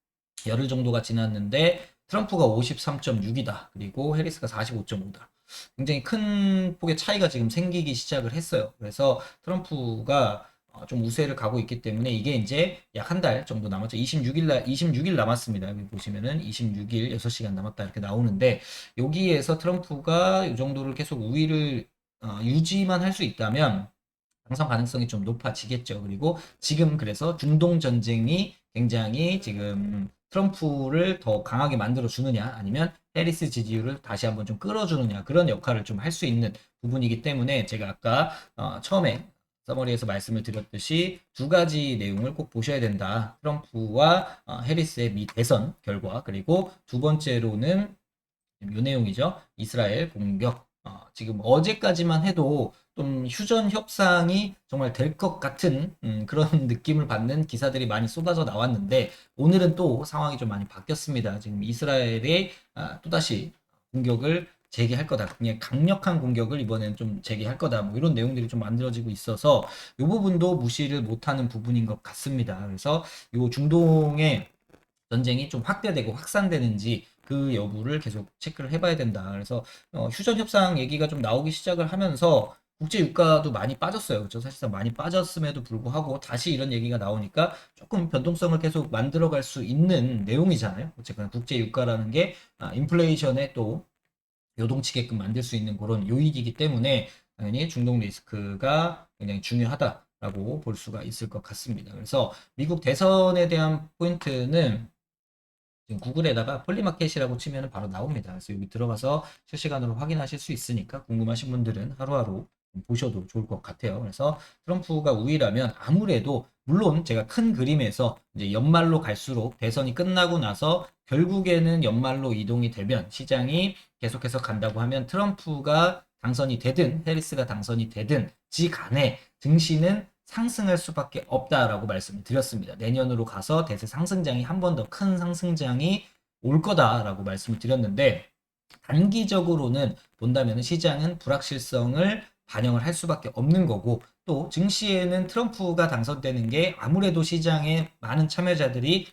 [SPEAKER 1] 열흘 정도가 지났는데 트럼프가 53.6이다. 그리고 해리스가 45.5다. 굉장히 큰 폭의 차이가 지금 생기기 시작을 했어요. 그래서 트럼프가 좀 우세를 가고 있기 때문에 이게 이제 약 한 달 정도 남았죠. 26일 남았습니다. 여기 보시면은 26일 6시간 남았다 이렇게 나오는데 여기에서 트럼프가 이 정도를 계속 우위를 유지만 할 수 있다면 당선 가능성이 좀 높아지겠죠. 그리고 지금 그래서 중동 전쟁이 굉장히 지금 트럼프를 더 강하게 만들어 주느냐 아니면 해리스 지지율을 다시 한번 좀 끌어주느냐 그런 역할을 좀 할 수 있는 부분이기 때문에 제가 아까 처음에 서머리에서 말씀을 드렸듯이 두 가지 내용을 꼭 보셔야 된다. 트럼프와 해리스의 미 대선 결과 그리고 두 번째로는 요 내용이죠. 이스라엘 공격. 지금 어제까지만 해도 좀 휴전 협상이 정말 될 것 같은 그런 느낌을 받는 기사들이 많이 쏟아져 나왔는데 오늘은 또 상황이 좀 많이 바뀌었습니다. 지금 이스라엘이 또다시 공격을 재개할 거다. 그냥 강력한 공격을 이번엔 좀 재개할 거다. 뭐 이런 내용들이 좀 만들어지고 있어서 이 부분도 무시를 못하는 부분인 것 같습니다. 그래서 이 중동의 전쟁이 좀 확대되고 확산되는지 그 여부를 계속 체크를 해봐야 된다. 그래서 휴전 협상 얘기가 좀 나오기 시작을 하면서 국제 유가도 많이 빠졌어요. 그렇죠? 사실상 많이 빠졌음에도 불구하고 다시 이런 얘기가 나오니까 조금 변동성을 계속 만들어갈 수 있는 내용이잖아요. 어쨌거나 국제 유가라는 게 인플레이션에 또 요동치게끔 만들 수 있는 그런 요인이기 때문에 당연히 중동 리스크가 굉장히 중요하다라고 볼 수가 있을 것 같습니다. 그래서 미국 대선에 대한 포인트는 지금 구글에다가 폴리마켓이라고 치면 바로 나옵니다. 그래서 여기 들어가서 실시간으로 확인하실 수 있으니까 궁금하신 분들은 하루하루 보셔도 좋을 것 같아요. 그래서 트럼프가 우위라면 아무래도 물론 제가 큰 그림에서 이제 연말로 갈수록 대선이 끝나고 나서 결국에는 연말로 이동이 되면 시장이 계속해서 간다고 하면 트럼프가 당선이 되든 해리스가 당선이 되든 지간에 증시는 상승할 수밖에 없다라고 말씀을 드렸습니다. 내년으로 가서 대세 상승장이 한 번 더 큰 상승장이 올 거다라고 말씀을 드렸는데 단기적으로는 본다면 시장은 불확실성을 반영을 할 수밖에 없는 거고 또 증시에는 트럼프가 당선되는 게 아무래도 시장에 많은 참여자들이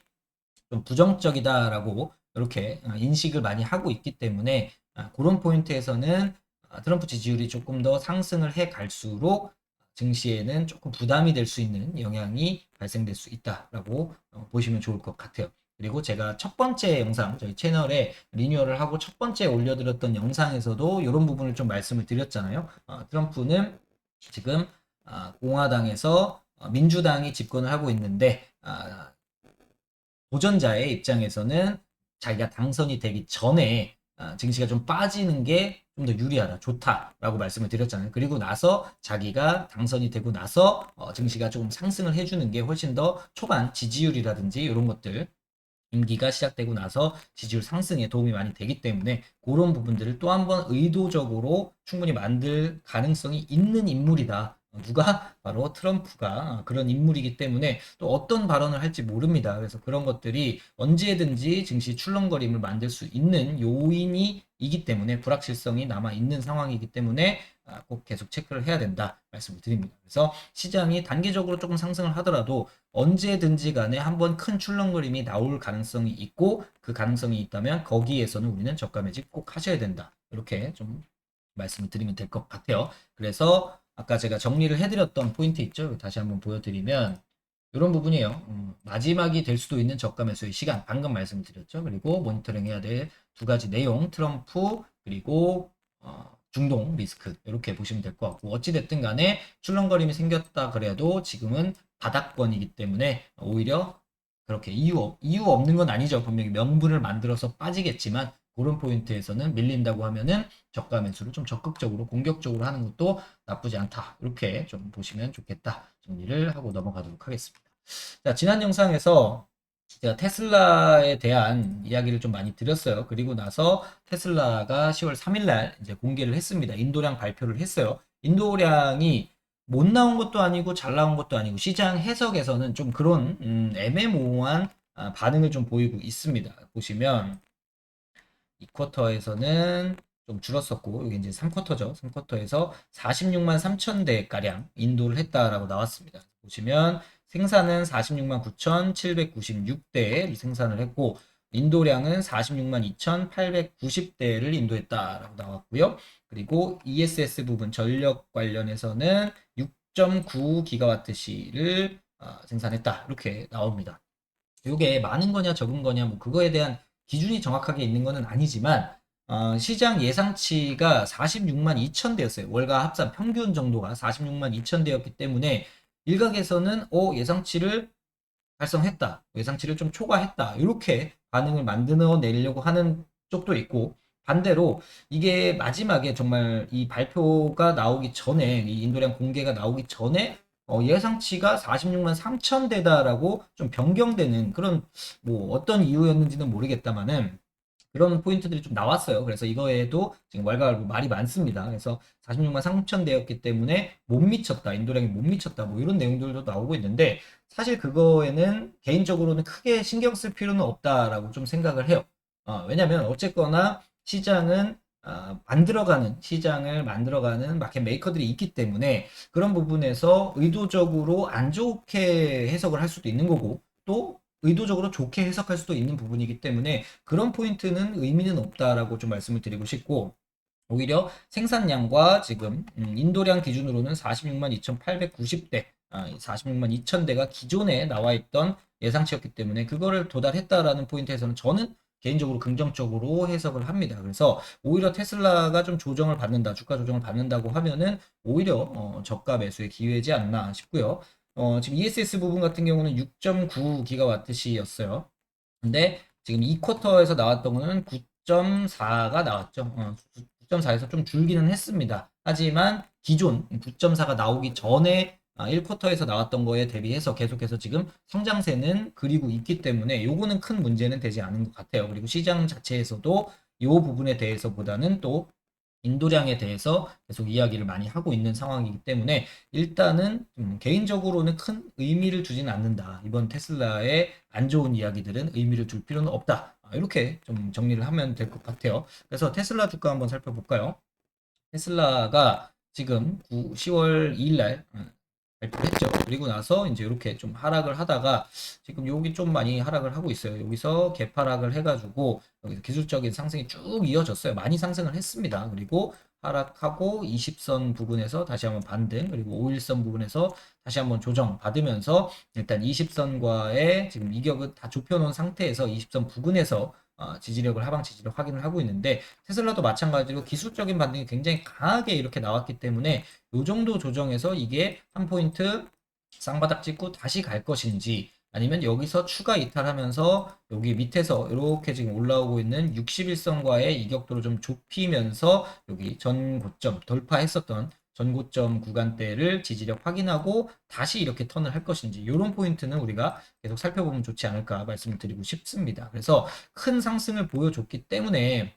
[SPEAKER 1] 좀 부정적이다라고 이렇게 인식을 많이 하고 있기 때문에 그런 포인트에서는 트럼프 지지율이 조금 더 상승을 해 갈수록 증시에는 조금 부담이 될 수 있는 영향이 발생될 수 있다라고 보시면 좋을 것 같아요. 그리고 제가 첫 번째 영상 저희 채널에 리뉴얼을 하고 첫 번째 올려드렸던 영상에서도 이런 부분을 좀 말씀을 드렸잖아요. 트럼프는 지금 공화당에서 민주당이 집권을 하고 있는데 도전자의 입장에서는 자기가 당선이 되기 전에 증시가 좀 빠지는 게 좀 더 유리하다, 좋다라고 말씀을 드렸잖아요. 그리고 나서 자기가 당선이 되고 나서 증시가 조금 상승을 해주는 게 훨씬 더 초반 지지율이라든지 이런 것들 임기가 시작되고 나서 지지율 상승에 도움이 많이 되기 때문에 그런 부분들을 또 한 번 의도적으로 충분히 만들 가능성이 있는 인물이다. 누가 바로 트럼프가 그런 인물이기 때문에 또 어떤 발언을 할지 모릅니다. 그래서 그런 것들이 언제든지 증시 출렁거림을 만들 수 있는 요인이기 때문에 불확실성이 남아 있는 상황이기 때문에 꼭 계속 체크를 해야 된다 말씀을 드립니다. 그래서 시장이 단기적으로 조금 상승을 하더라도 언제든지 간에 한번 큰 출렁거림이 나올 가능성이 있고 그 가능성이 있다면 거기에서는 우리는 저가 매집 꼭 하셔야 된다. 이렇게 좀 말씀을 드리면 될 것 같아요. 그래서 아까 제가 정리를 해드렸던 포인트 있죠? 다시 한번 보여드리면 이런 부분이에요. 마지막이 될 수도 있는 저가 매수의 시간, 방금 말씀드렸죠. 그리고 모니터링 해야 될 두 가지 내용, 트럼프 그리고 중동 리스크 이렇게 보시면 될 것 같고, 어찌됐든 간에 출렁거림이 생겼다 그래도 지금은 바닥권이기 때문에 오히려 그렇게 이유 없는 건 아니죠. 분명히 명분을 만들어서 빠지겠지만 그런 포인트에서는 밀린다고 하면은 저가 매수를 좀 적극적으로 공격적으로 하는 것도 나쁘지 않다. 이렇게 좀 보시면 좋겠다. 정리를 하고 넘어가도록 하겠습니다. 자, 지난 영상에서 제가 테슬라에 대한 이야기를 좀 많이 드렸어요. 그리고 나서 테슬라가 10월 3일 날 이제 공개를 했습니다. 인도량 발표를 했어요. 인도량이 못 나온 것도 아니고 잘 나온 것도 아니고 시장 해석에서는 좀 그런 애매모호한 반응을 좀 보이고 있습니다. 보시면 이 쿼터에서는 좀 줄었었고, 여기 이제 3쿼터죠. 3쿼터에서 46만 3천 대 가량 인도를 했다라고 나왔습니다. 보시면 생산은 46만 9,796대를 생산을 했고, 인도량은 46만 2,890대를 인도했다라고 나왔고요. 그리고 ESS 부분 전력 관련해서는 6.9 기가와트시를 생산했다. 이렇게 나옵니다. 이게 많은 거냐 적은 거냐 뭐 그거에 대한 기준이 정확하게 있는 거는 아니지만 시장 예상치가 46만 2천 대였어요. 월가 합산 평균 정도가 46만 2천 대였기 때문에 일각에서는 예상치를 달성했다. 예상치를 좀 초과했다. 이렇게 반응을 만들어 내려고 하는 쪽도 있고, 반대로 이게 마지막에 정말 이 발표가 나오기 전에, 이 인도량 공개가 나오기 전에 예상치가 46만 3천 대다라고 좀 변경되는 그런, 뭐 어떤 이유였는지는 모르겠다만은 그런 포인트들이 좀 나왔어요. 그래서 이거에도 지금 왈가왈부 말이 많습니다. 그래서 46만 3천 대였기 때문에 못 미쳤다, 인도량이 못 미쳤다, 뭐 이런 내용들도 나오고 있는데, 사실 그거에는 개인적으로는 크게 신경 쓸 필요는 없다라고 좀 생각을 해요. 왜냐면 어쨌거나 시장은 시장을 만들어가는 마켓 메이커들이 있기 때문에 그런 부분에서 의도적으로 안 좋게 해석을 할 수도 있는 거고, 또 의도적으로 좋게 해석할 수도 있는 부분이기 때문에 그런 포인트는 의미는 없다라고 좀 말씀을 드리고 싶고, 오히려 생산량과 지금 인도량 기준으로는 46만 2,890대, 46만 2천 대가 기존에 나와 있던 예상치였기 때문에 그거를 도달했다라는 포인트에서는 저는 개인적으로 긍정적으로 해석을 합니다. 그래서 오히려 테슬라가 좀 조정을 받는다, 주가 조정을 받는다고 하면은 오히려 저가 매수의 기회지 않나 싶고요. 지금 ESS 부분 같은 경우는 6.9 기가와트시였어요. 근데 지금 이 쿼터에서 나왔던 거는 9.4가 나왔죠. 9.4에서 좀 줄기는 했습니다. 하지만 기존 9.4가 나오기 전에 1쿼터에서 나왔던 거에 대비해서 계속해서 지금 성장세는 그리고 있기 때문에 요거는 큰 문제는 되지 않은 것 같아요. 그리고 시장 자체에서도 요 부분에 대해서보다는 또 인도량에 대해서 계속 이야기를 많이 하고 있는 상황이기 때문에 일단은 개인적으로는 큰 의미를 두지는 않는다. 이번 테슬라의 안 좋은 이야기들은 의미를 둘 필요는 없다. 이렇게 좀 정리를 하면 될 것 같아요. 그래서 테슬라 주가 한번 살펴볼까요? 테슬라가 지금 10월 2일 날 발표했죠. 그리고 나서 이제 이렇게 좀 하락을 하다가 지금 여기 좀 많이 하락을 하고 있어요. 여기서 개파락을 해가지고 여기서 기술적인 상승이 쭉 이어졌어요. 많이 상승을 했습니다. 그리고 하락하고 20선 부분에서 다시 한번 반등, 그리고 5일선 부분에서 다시 한번 조정 받으면서 일단 20선과의 지금 이격을 다 좁혀놓은 상태에서 20선 부근에서 지지력을 하방 지지력 확인을 하고 있는데, 테슬라도 마찬가지로 기술적인 반등이 굉장히 강하게 이렇게 나왔기 때문에 요 정도 조정에서 이게 한 포인트 쌍바닥 찍고 다시 갈 것인지, 아니면 여기서 추가 이탈하면서 여기 밑에서 이렇게 지금 올라오고 있는 61선과의 이격도를 좀 좁히면서 여기 전 고점 돌파했었던 전고점 구간대를 지지력 확인하고 다시 이렇게 턴을 할 것인지, 이런 포인트는 우리가 계속 살펴보면 좋지 않을까 말씀을 드리고 싶습니다. 그래서 큰 상승을 보여줬기 때문에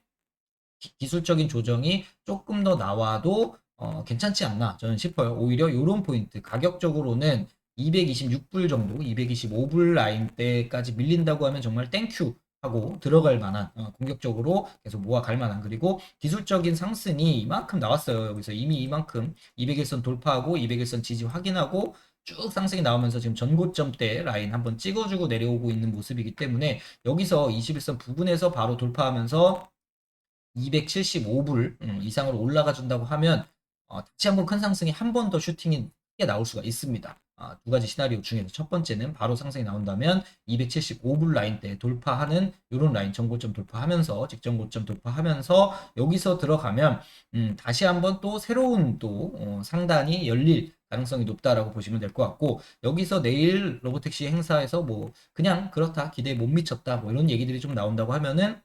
[SPEAKER 1] 기술적인 조정이 조금 더 나와도 괜찮지 않나 저는 싶어요. 오히려 이런 포인트 가격적으로는 226불 정도, 225불 라인대까지 밀린다고 하면 정말 땡큐 하고 들어갈 만한, 공격적으로 계속 모아갈 만한, 그리고 기술적인 상승이 이만큼 나왔어요. 여기서 이미 이만큼 200일선 돌파하고 200일선 지지 확인하고 쭉 상승이 나오면서 지금 전고점대 라인 한번 찍어주고 내려오고 있는 모습이기 때문에 여기서 21선 부근에서 바로 돌파하면서 275불 이상으로 올라가 준다고 하면 다시 한번 큰 상승이 한 번 더 슈팅이 크게 나올 수가 있습니다. 두 가지 시나리오 중에서 첫 번째는 바로 상승이 나온다면 275불 라인대 돌파하는 이런 라인 정고점 돌파하면서 직전 고점 돌파하면서 여기서 들어가면 다시 한번 또 새로운 또 상단이 열릴 가능성이 높다라고 보시면 될 것 같고, 여기서 내일 로보택시 행사에서 뭐 그냥 그렇다 기대에 못 미쳤다 뭐 이런 얘기들이 좀 나온다고 하면은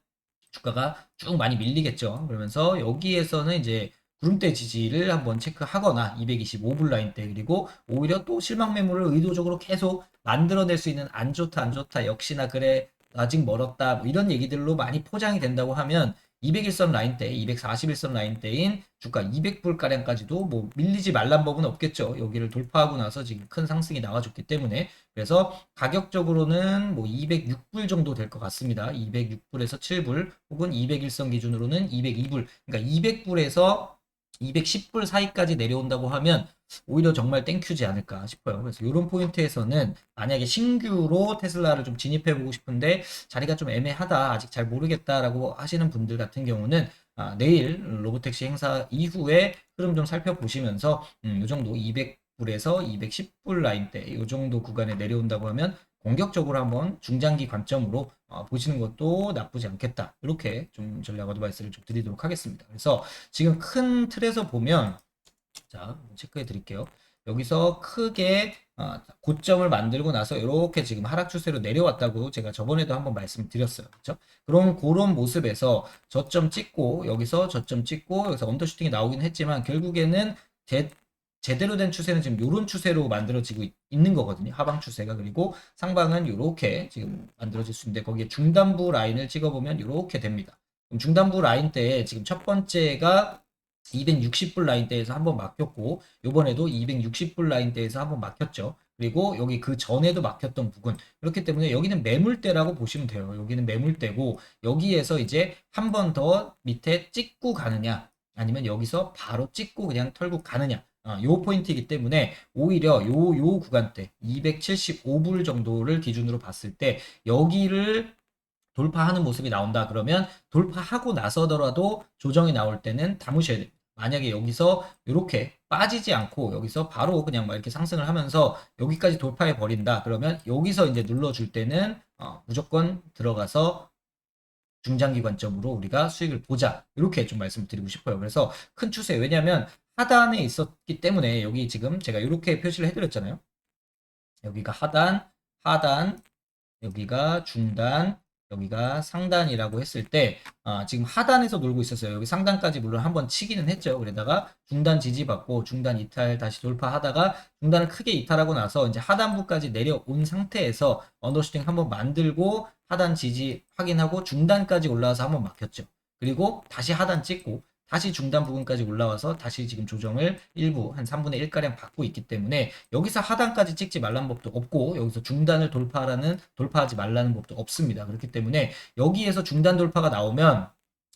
[SPEAKER 1] 주가가 쭉 많이 밀리겠죠. 그러면서 여기에서는 이제 구름대 지지를 한번 체크하거나 225불 라인대, 그리고 오히려 또 실망 매물을 의도적으로 계속 만들어낼 수 있는 안 좋다 안 좋다 역시나 그래 아직 멀었다 뭐 이런 얘기들로 많이 포장이 된다고 하면 201선 라인대, 241선 라인대인 주가 200불 가량까지도 뭐 밀리지 말란 법은 없겠죠. 여기를 돌파하고 나서 지금 큰 상승이 나와줬기 때문에. 그래서 가격적으로는 뭐 206불 정도 될 것 같습니다. 206불에서 7불 혹은 201선 기준으로는 202불. 그러니까 200불에서 210불 사이까지 내려온다고 하면 오히려 정말 땡큐지 않을까 싶어요. 그래서 이런 포인트에서는 만약에 신규로 테슬라를 좀 진입해 보고 싶은데 자리가 좀 애매하다, 아직 잘 모르겠다라고 하시는 분들 같은 경우는 내일 로보택시 행사 이후에 흐름 좀 살펴보시면서 이 정도 200불에서 210불 라인대 이 정도 구간에 내려온다고 하면 공격적으로 한번 중장기 관점으로 보시는 것도 나쁘지 않겠다. 이렇게 좀 전략 어드바이스를 좀 드리도록 하겠습니다. 그래서 지금 큰 틀에서 보면, 자, 체크해 드릴게요. 여기서 크게 고점을 만들고 나서 이렇게 지금 하락 추세로 내려왔다고 제가 저번에도 한번 말씀드렸어요. 그렇죠? 그럼 그런 모습에서 저점 찍고 여기서 저점 찍고 여기서 언더슈팅이 나오긴 했지만 결국에는 제대로 된 추세는 지금 이런 추세로 만들어지고 있는 거거든요. 하방 추세가. 그리고 상방은 이렇게 지금 만들어질 수 있는데 거기에 중단부 라인을 찍어보면 이렇게 됩니다. 그럼 중단부 라인 때 지금 첫 번째가 260불 라인대에서 한번 막혔고 요번에도 260불 라인대에서 한번 막혔죠. 그리고 여기 그 전에도 막혔던 부분. 그렇기 때문에 여기는 매물대라고 보시면 돼요. 여기는 매물대고 여기에서 이제 한 번 더 밑에 찍고 가느냐 아니면 여기서 바로 찍고 그냥 털고 가느냐. 요 포인트이기 때문에 오히려 요 구간대 275불 정도를 기준으로 봤을 때 여기를 돌파하는 모습이 나온다 그러면 돌파하고 나서더라도 조정이 나올 때는 담으셔야 됩니다. 만약에 여기서 이렇게 빠지지 않고 여기서 바로 그냥 막 이렇게 상승을 하면서 여기까지 돌파해 버린다 그러면 여기서 이제 눌러줄 때는 무조건 들어가서 중장기 관점으로 우리가 수익을 보자 이렇게 좀 말씀을 드리고 싶어요. 그래서 큰 추세, 왜냐하면 하단에 있었기 때문에 여기 지금 제가 이렇게 표시를 해드렸잖아요. 여기가 하단, 하단, 여기가 중단, 여기가 상단이라고 했을 때 지금 하단에서 놀고 있었어요. 여기 상단까지 물론 한번 치기는 했죠. 그러다가 중단 지지받고 중단 이탈 다시 돌파하다가 중단을 크게 이탈하고 나서 이제 하단부까지 내려온 상태에서 언더슈팅 한번 만들고 하단 지지 확인하고 중단까지 올라와서 한번 막혔죠. 그리고 다시 하단 찍고 다시 중단 부분까지 올라와서 다시 지금 조정을 일부 한 3분의 1가량 받고 있기 때문에 여기서 하단까지 찍지 말라는 법도 없고 여기서 중단을 돌파하지 말라는 법도 없습니다. 그렇기 때문에 여기에서 중단 돌파가 나오면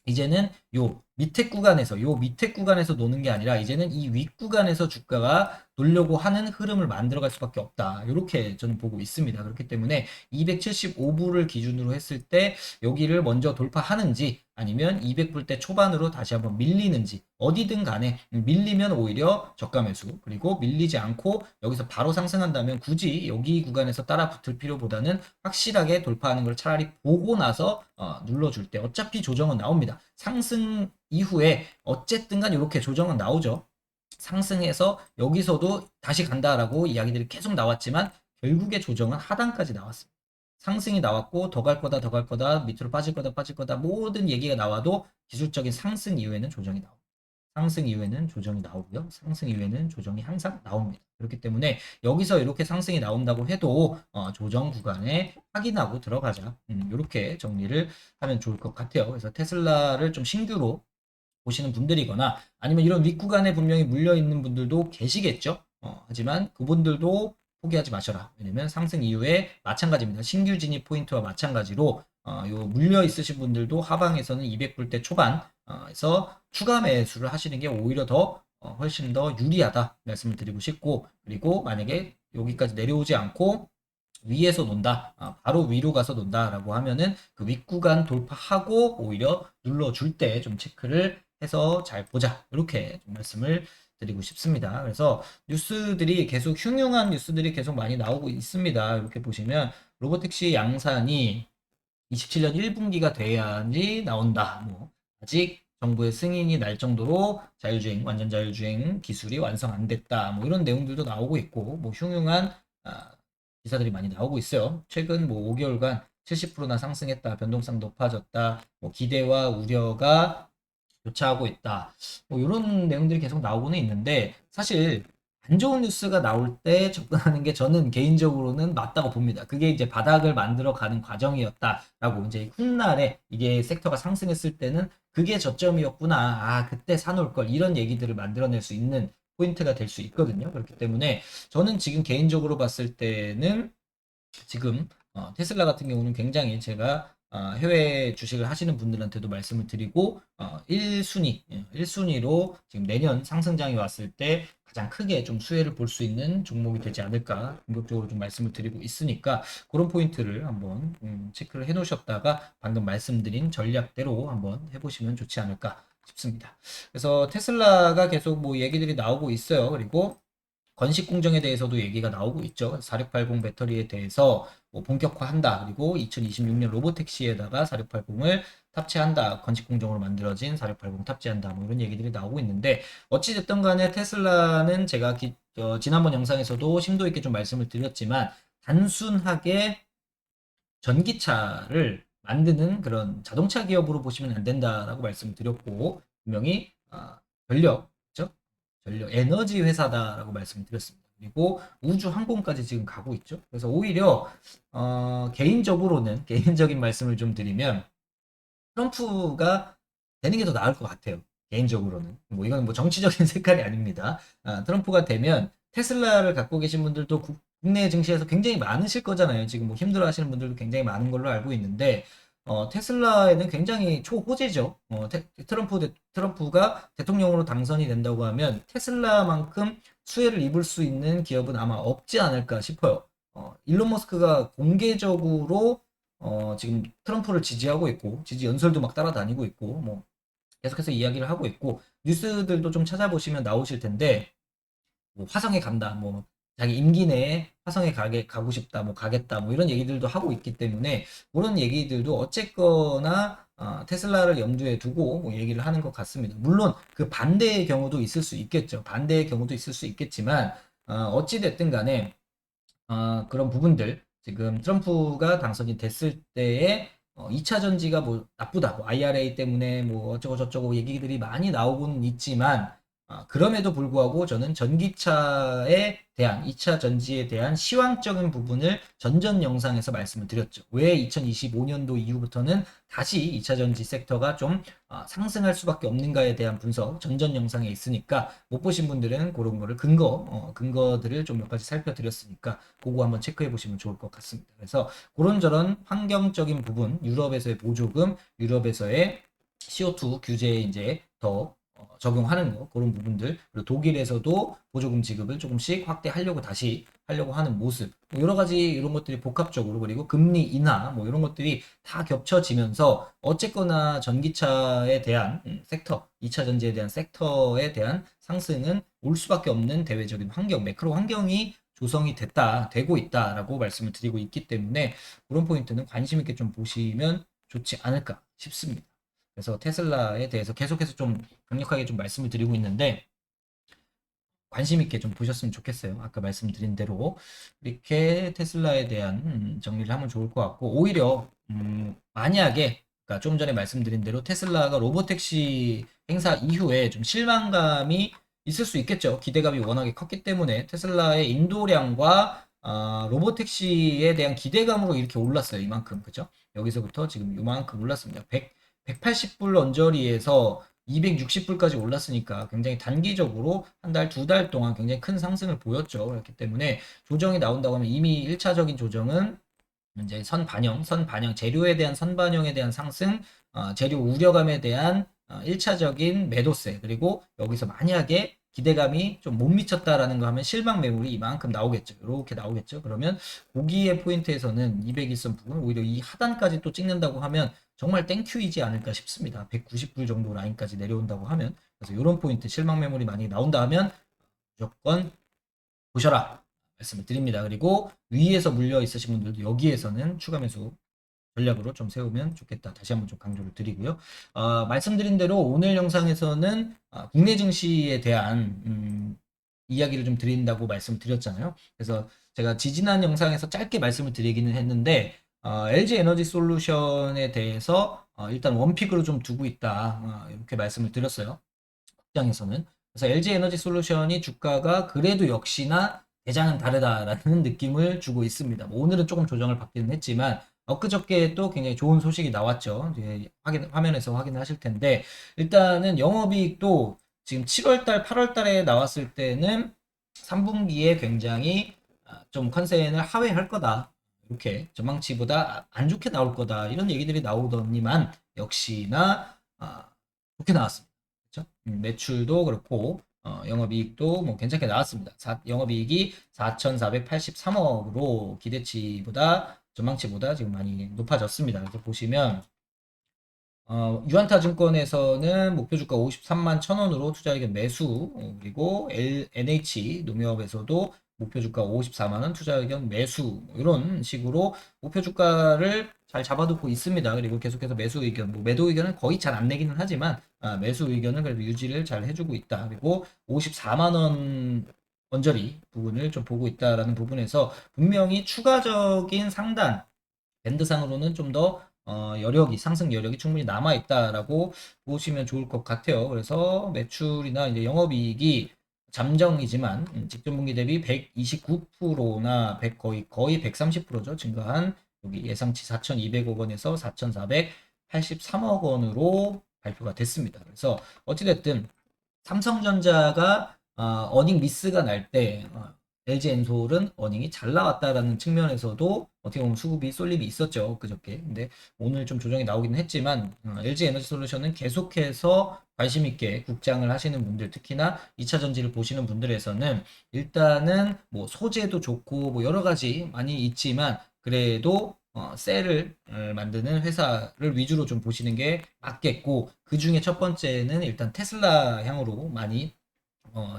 [SPEAKER 1] 이제는 요 밑에 구간에서 노는 게 아니라 이제는 이 윗 구간에서 주가가 놀려고 하는 흐름을 만들어갈 수밖에 없다. 이렇게 저는 보고 있습니다. 그렇기 때문에 275불을 기준으로 했을 때 여기를 먼저 돌파하는지 아니면 200불대 초반으로 다시 한번 밀리는지 어디든 간에 밀리면 오히려 저가 매수, 그리고 밀리지 않고 여기서 바로 상승한다면 굳이 여기 구간에서 따라 붙을 필요보다는 확실하게 돌파하는 걸 차라리 보고 나서 눌러줄 때 어차피 조정은 나옵니다. 상승 이후에 어쨌든 간 이렇게 조정은 나오죠. 상승해서 여기서도 다시 간다라고 이야기들이 계속 나왔지만 결국에 조정은 하단까지 나왔습니다. 상승이 나왔고 더 갈 거다 더 갈 거다 밑으로 빠질 거다 빠질 거다 모든 얘기가 나와도 기술적인 상승 이후에는 조정이 나옵니다. 상승 이후에는 조정이 나오고요. 상승 이후에는 조정이 항상 나옵니다. 그렇기 때문에 여기서 이렇게 상승이 나온다고 해도 조정 구간에 확인하고 들어가자. 이렇게 정리를 하면 좋을 것 같아요. 그래서 테슬라를 좀 신규로 보시는 분들이거나 아니면 이런 윗구간에 분명히 물려있는 분들도 계시겠죠. 하지만 그분들도 포기하지 마셔라. 왜냐면 상승 이후에 마찬가지입니다. 신규 진입 포인트와 마찬가지로 요 물려 있으신 분들도 하방에서는 200불대 초반에서 추가 매수를 하시는 게 오히려 더 훨씬 더 유리하다 말씀을 드리고 싶고, 그리고 만약에 여기까지 내려오지 않고 위에서 논다, 바로 위로 가서 논다라고 하면은 그 윗구간 돌파하고 오히려 눌러줄 때 좀 체크를 해서 잘 보자 이렇게 좀 말씀을 드리고 싶습니다. 그래서 뉴스들이 계속 흉흉한 뉴스들이 계속 많이 나오고 있습니다. 이렇게 보시면 로보택시 양산이 27년 1분기가 돼야지 나온다. 뭐 아직 정부의 승인이 날 정도로 자율주행, 완전 자율주행 기술이 완성 안 됐다. 뭐 이런 내용들도 나오고 있고, 뭐 흉흉한 기사들이 많이 나오고 있어요. 최근 뭐 5개월간 70%나 상승했다. 변동성 높아졌다. 뭐 기대와 우려가 교차하고 있다. 뭐 이런 내용들이 계속 나오고는 있는데 사실 안 좋은 뉴스가 나올 때 접근하는 게 저는 개인적으로는 맞다고 봅니다. 그게 이제 바닥을 만들어 가는 과정이었다라고 이제 훗날에 이게 섹터가 상승했을 때는 그게 저점이었구나. 아, 그때 사놓을 걸 이런 얘기들을 만들어낼 수 있는 포인트가 될 수 있거든요. 그렇기 때문에 저는 지금 개인적으로 봤을 때는 지금 테슬라 같은 경우는 굉장히 제가 해외 주식을 하시는 분들한테도 말씀을 드리고 1순위, 1순위로 지금 내년 상승장이 왔을 때 가장 크게 좀 수혜를 볼 수 있는 종목이 되지 않을까 공격적으로 좀 말씀을 드리고 있으니까 그런 포인트를 한번 체크를 해 놓으셨다가 방금 말씀드린 전략대로 한번 해보시면 좋지 않을까 싶습니다. 그래서 테슬라가 계속 뭐 얘기들이 나오고 있어요. 그리고 건식 공정에 대해서도 얘기가 나오고 있죠. 4680 배터리에 대해서 뭐 본격화한다. 그리고 2026년 로보택시에다가 4680을 탑재한다. 건식 공정으로 만들어진 4680 탑재한다. 뭐 이런 얘기들이 나오고 있는데 어찌됐든 간에 테슬라는 제가 지난번 영상에서도 심도 있게 좀 말씀을 드렸지만 단순하게 전기차를 만드는 그런 자동차 기업으로 보시면 안 된다라고 말씀을 드렸고 분명히 전력, 그죠? 전력 에너지 회사다라고 말씀을 드렸습니다. 그리고 우주 항공까지 지금 가고 있죠. 그래서 오히려 개인적으로는 개인적인 말씀을 좀 드리면 트럼프가 되는 게 더 나을 것 같아요. 개인적으로는. 뭐 이건 뭐 정치적인 색깔이 아닙니다. 트럼프가 되면 테슬라를 갖고 계신 분들도 국내 증시에서 굉장히 많으실 거잖아요. 지금 뭐 힘들어 하시는 분들도 굉장히 많은 걸로 알고 있는데, 테슬라에는 굉장히 초호재죠. 트럼프가 대통령으로 당선이 된다고 하면 테슬라만큼 수혜를 입을 수 있는 기업은 아마 없지 않을까 싶어요. 일론 머스크가 공개적으로 지금 트럼프를 지지하고 있고, 지지 연설도 막 따라다니고 있고, 뭐, 계속해서 이야기를 하고 있고, 뉴스들도 좀 찾아보시면 나오실 텐데, 뭐 화성에 간다, 뭐, 자기 임기 내에 화성에 가고 싶다, 뭐, 가겠다, 뭐, 이런 얘기들도 하고 있기 때문에, 그런 얘기들도 어쨌거나, 테슬라를 염두에 두고 뭐 얘기를 하는 것 같습니다. 물론 그 반대의 경우도 있을 수 있겠죠. 반대의 경우도 있을 수 있겠지만, 어찌됐든 간에, 그런 부분들 지금 트럼프가 당선이 됐을 때에 2차 전지가 뭐 나쁘다, 뭐 IRA 때문에 뭐 어쩌고 저쩌고 얘기들이 많이 나오고는 있지만 그럼에도 불구하고 저는 전기차에 대한 2차 전지에 대한 시황적인 부분을 전전 영상에서 말씀을 드렸죠. 왜 2025년도 이후부터는 다시 2차 전지 섹터가 좀 상승할 수밖에 없는가에 대한 분석 전전 영상에 있으니까 못 보신 분들은 그런 거를 근거들을 좀 몇 가지 살펴드렸으니까 그거 한번 체크해 보시면 좋을 것 같습니다. 그래서 그런저런 환경적인 부분, 유럽에서의 보조금, 유럽에서의 CO2 규제에 이제 더 적용하는 거 그런 부분들 그리고 독일에서도 보조금 지급을 조금씩 확대하려고 다시 하려고 하는 모습 뭐 여러 가지 이런 것들이 복합적으로 그리고 금리 인하 뭐 이런 것들이 다 겹쳐지면서 어쨌거나 전기차에 대한 섹터 2차 전지에 대한 섹터에 대한 상승은 올 수밖에 없는 대외적인 환경 매크로 환경이 조성이 되고 있다라고 말씀을 드리고 있기 때문에 그런 포인트는 관심 있게 좀 보시면 좋지 않을까 싶습니다. 그래서 테슬라에 대해서 계속해서 좀 강력하게 좀 말씀을 드리고 있는데 관심 있게 좀 보셨으면 좋겠어요. 아까 말씀드린 대로 이렇게 테슬라에 대한 정리를 하면 좋을 것 같고 오히려 만약에 그러니까 좀 전에 말씀드린 대로 테슬라가 로보택시 행사 이후에 좀 실망감이 있을 수 있겠죠. 기대감이 워낙에 컸기 때문에 테슬라의 인도량과 로보택시에 대한 기대감으로 이렇게 올랐어요. 이만큼 그죠? 여기서부터 지금 이만큼 올랐습니다. 180불 언저리에서 260불까지 올랐으니까 굉장히 단기적으로 한 달, 두 달 동안 굉장히 큰 상승을 보였죠. 그렇기 때문에 조정이 나온다고 하면 이미 1차적인 조정은 이제 선반영, 재료에 대한 선반영에 대한 상승, 재료 우려감에 대한 1차적인 매도세, 그리고 여기서 만약에 기대감이 좀 못 미쳤다라는 거 하면 실망 매물이 이만큼 나오겠죠. 이렇게 나오겠죠. 그러면 고기의 포인트에서는 200일선 부분 오히려 이 하단까지 또 찍는다고 하면 정말 땡큐이지 않을까 싶습니다. 190불 정도 라인까지 내려온다고 하면 그래서 이런 포인트 실망 매물이 많이 나온다 하면 무조건 보셔라 말씀을 드립니다. 그리고 위에서 물려 있으신 분들도 여기에서는 추가 매수 전략으로 좀 세우면 좋겠다. 다시 한번 좀 강조를 드리고요. 말씀드린 대로 오늘 영상에서는 국내 증시에 대한 이야기를 좀 드린다고 말씀드렸잖아요. 그래서 제가 지지난 영상에서 짧게 말씀을 드리기는 했는데 LG 에너지 솔루션에 대해서 일단 원픽으로 좀 두고 있다. 이렇게 말씀을 드렸어요. 시장에서는. 그래서 LG 에너지 솔루션이 주가가 그래도 역시나 대장은 다르다라는 느낌을 주고 있습니다. 뭐 오늘은 조금 조정을 받기는 했지만 엊그저께 또 굉장히 좋은 소식이 나왔죠. 화면에서 확인하실 텐데 일단은 영업이익도 지금 7월달, 8월달에 나왔을 때는 3분기에 굉장히 좀 컨센을 하회할 거다. 이렇게 전망치보다 안 좋게 나올 거다. 이런 얘기들이 나오더니만 역시나 좋게 나왔습니다. 그렇죠? 매출도 그렇고 영업이익도 뭐 괜찮게 나왔습니다. 영업이익이 4,483억으로 기대치보다 전망치보다 지금 많이 높아졌습니다. 그래서 보시면 유한타증권에서는 목표주가 53만 1,000원으로 투자의견 매수 그리고 NH 농협에서도 목표주가 54만 원 투자의견 매수 이런 식으로 목표주가를 잘 잡아두고 있습니다. 그리고 계속해서 매수 의견, 뭐 매도 의견은 거의 잘 안 내기는 하지만 매수 의견은 그래도 유지를 잘 해주고 있다. 그리고 54만 원 언저리 부분을 좀 보고 있다라는 부분에서 분명히 추가적인 상단 밴드상으로는 좀 더 여력이 상승 여력이 충분히 남아 있다라고 보시면 좋을 것 같아요. 그래서 매출이나 이제 영업이익이 잠정이지만 직전 분기 대비 129%나 100 거의 130%죠. 증가한 여기 예상치 4,200억 원에서 4,483억 원으로 발표가 됐습니다. 그래서 어찌됐든 삼성전자가 어닝 미스가 날때 LG엔솔은 어닝이 잘 나왔다라는 측면에서도 어떻게 보면 수급이 쏠림이 있었죠 그저께. 근데 오늘 좀 조정이 나오기는 했지만 LG 에너지 솔루션은 계속해서 관심 있게 국장을 하시는 분들, 특히나 2차 전지를 보시는 분들에서는 일단은 뭐 소재도 좋고 뭐 여러 가지 많이 있지만 그래도 셀을 만드는 회사를 위주로 좀 보시는 게 맞겠고, 그 중에 첫 번째는 일단 테슬라 향으로 많이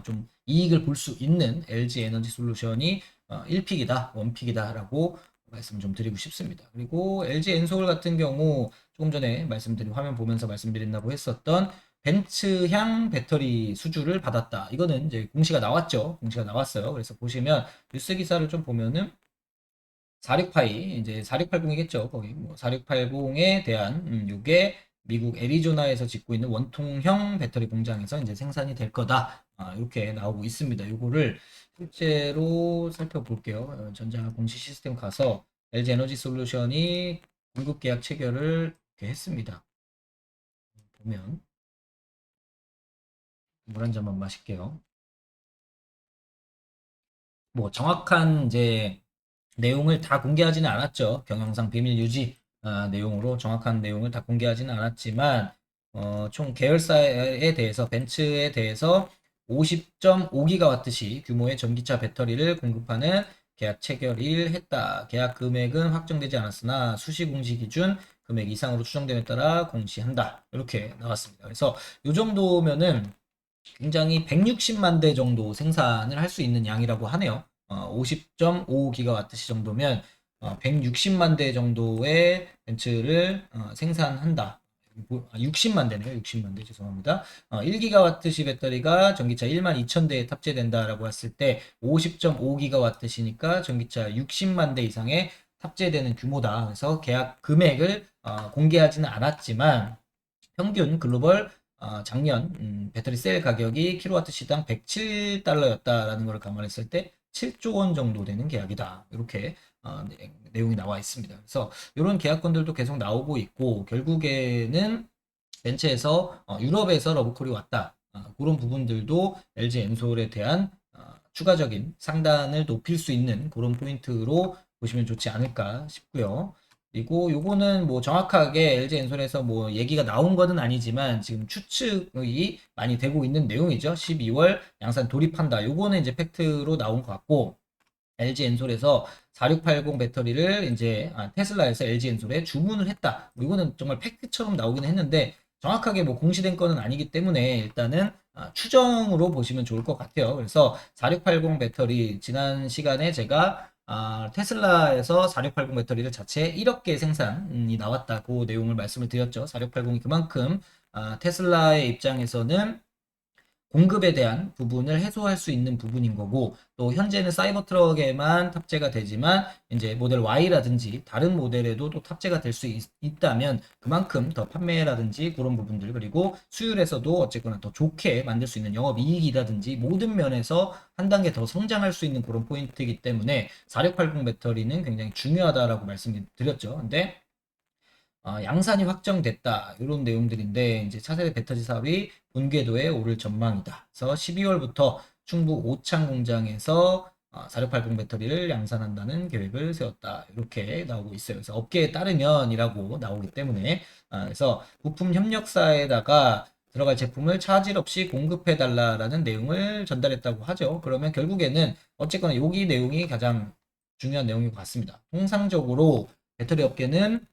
[SPEAKER 1] 좀 이익을 볼 수 있는 LG 에너지 솔루션이 1픽이다, 원픽이다라고 말씀 좀 드리고 싶습니다. 그리고 LG 엔솔 같은 경우 조금 전에 말씀드린 화면 보면서 말씀드린다고 했었던 벤츠향 배터리 수주를 받았다. 이거는 이제 공시가 나왔죠. 공시가 나왔어요. 그래서 보시면 뉴스 기사를 좀 보면은 4682 이제 4680이겠죠. 거기 뭐 4680에 대한 요게 미국 애리조나에서 짓고 있는 원통형 배터리 공장에서 이제 생산이 될 거다. 이렇게 나오고 있습니다. 요거를 실제로 살펴볼게요. 전자 공시 시스템 가서 LG 에너지 솔루션이 공급 계약 체결을 이렇게 했습니다. 보면 물 한 잔만 마실게요. 뭐 정확한 이제 내용을 다 공개하지는 않았죠. 경영상 비밀 유지 내용으로 정확한 내용을 다 공개하지는 않았지만 총 계열사에 대해서 벤츠에 대해서 50.5기가와트시 규모의 전기차 배터리를 공급하는 계약 체결을 했다. 계약 금액은 확정되지 않았으나 수시 공시 기준 금액 이상으로 추정됨에 따라 공시한다. 이렇게 나왔습니다. 그래서 이 정도면은 굉장히 160만 대 정도 생산을 할 수 있는 양이라고 하네요. 50.5기가와트시 정도면 160만 대 정도의 벤츠를 생산한다. 60만 대네요. 60만 대 죄송합니다. 1기가와트시 배터리가 전기차 1만 2천 대에 탑재된다라고 했을 때 50.5기가와트시니까 전기차 60만 대 이상의 탑재되는 규모다. 그래서 계약 금액을 공개하지는 않았지만 평균 글로벌 작년 배터리 셀 가격이 킬로와트 시당 107달러였다라는 것을 감안했을 때 7조 원 정도 되는 계약이다. 이렇게 내용이 나와 있습니다. 그래서 이런 계약건들도 계속 나오고 있고 결국에는 벤츠에서 유럽에서 러브콜이 왔다. 그런 부분들도 LG 엔솔에 대한 추가적인 상단을 높일 수 있는 그런 포인트로 보시면 좋지 않을까 싶고요. 그리고 요거는 뭐 정확하게 LG 엔솔에서 뭐 얘기가 나온 거는 아니지만 지금 추측이 많이 되고 있는 내용이죠. 12월 양산 돌입한다. 요거는 이제 팩트로 나온 것 같고, LG 엔솔에서 4680 배터리를 이제 테슬라에서 LG 엔솔에 주문을 했다. 뭐 이거는 정말 팩트처럼 나오긴 했는데 정확하게 뭐 공시된 건은 아니기 때문에 일단은 추정으로 보시면 좋을 것 같아요. 그래서 4680 배터리 지난 시간에 제가 테슬라에서 4680 배터리를 자체 1억 개 생산이 나왔다. 그 내용을 말씀을 드렸죠. 4680이 그만큼 테슬라의 입장에서는 공급에 대한 부분을 해소할 수 있는 부분인 거고, 또 현재는 사이버 트럭에만 탑재가 되지만 이제 모델 Y라든지 다른 모델에도 또 탑재가 될 수 있다면 그만큼 더 판매라든지 그런 부분들, 그리고 수율에서도 어쨌거나 더 좋게 만들 수 있는 영업이익이라든지 모든 면에서 한 단계 더 성장할 수 있는 그런 포인트이기 때문에 4680 배터리는 굉장히 중요하다라고 말씀드렸죠. 근데 양산이 확정됐다. 이런 내용들인데, 이제 차세대 배터리 사업이 본궤도에 오를 전망이다. 그래서 12월부터 충북 오창 공장에서 4680 배터리를 양산한다는 계획을 세웠다. 이렇게 나오고 있어요. 그래서 업계에 따르면이라고 나오기 때문에, 그래서 부품 협력사에다가 들어갈 제품을 차질 없이 공급해달라라는 내용을 전달했다고 하죠. 그러면 결국에는 어쨌거나 여기 내용이 가장 중요한 내용인 것 같습니다. 통상적으로 배터리 업계는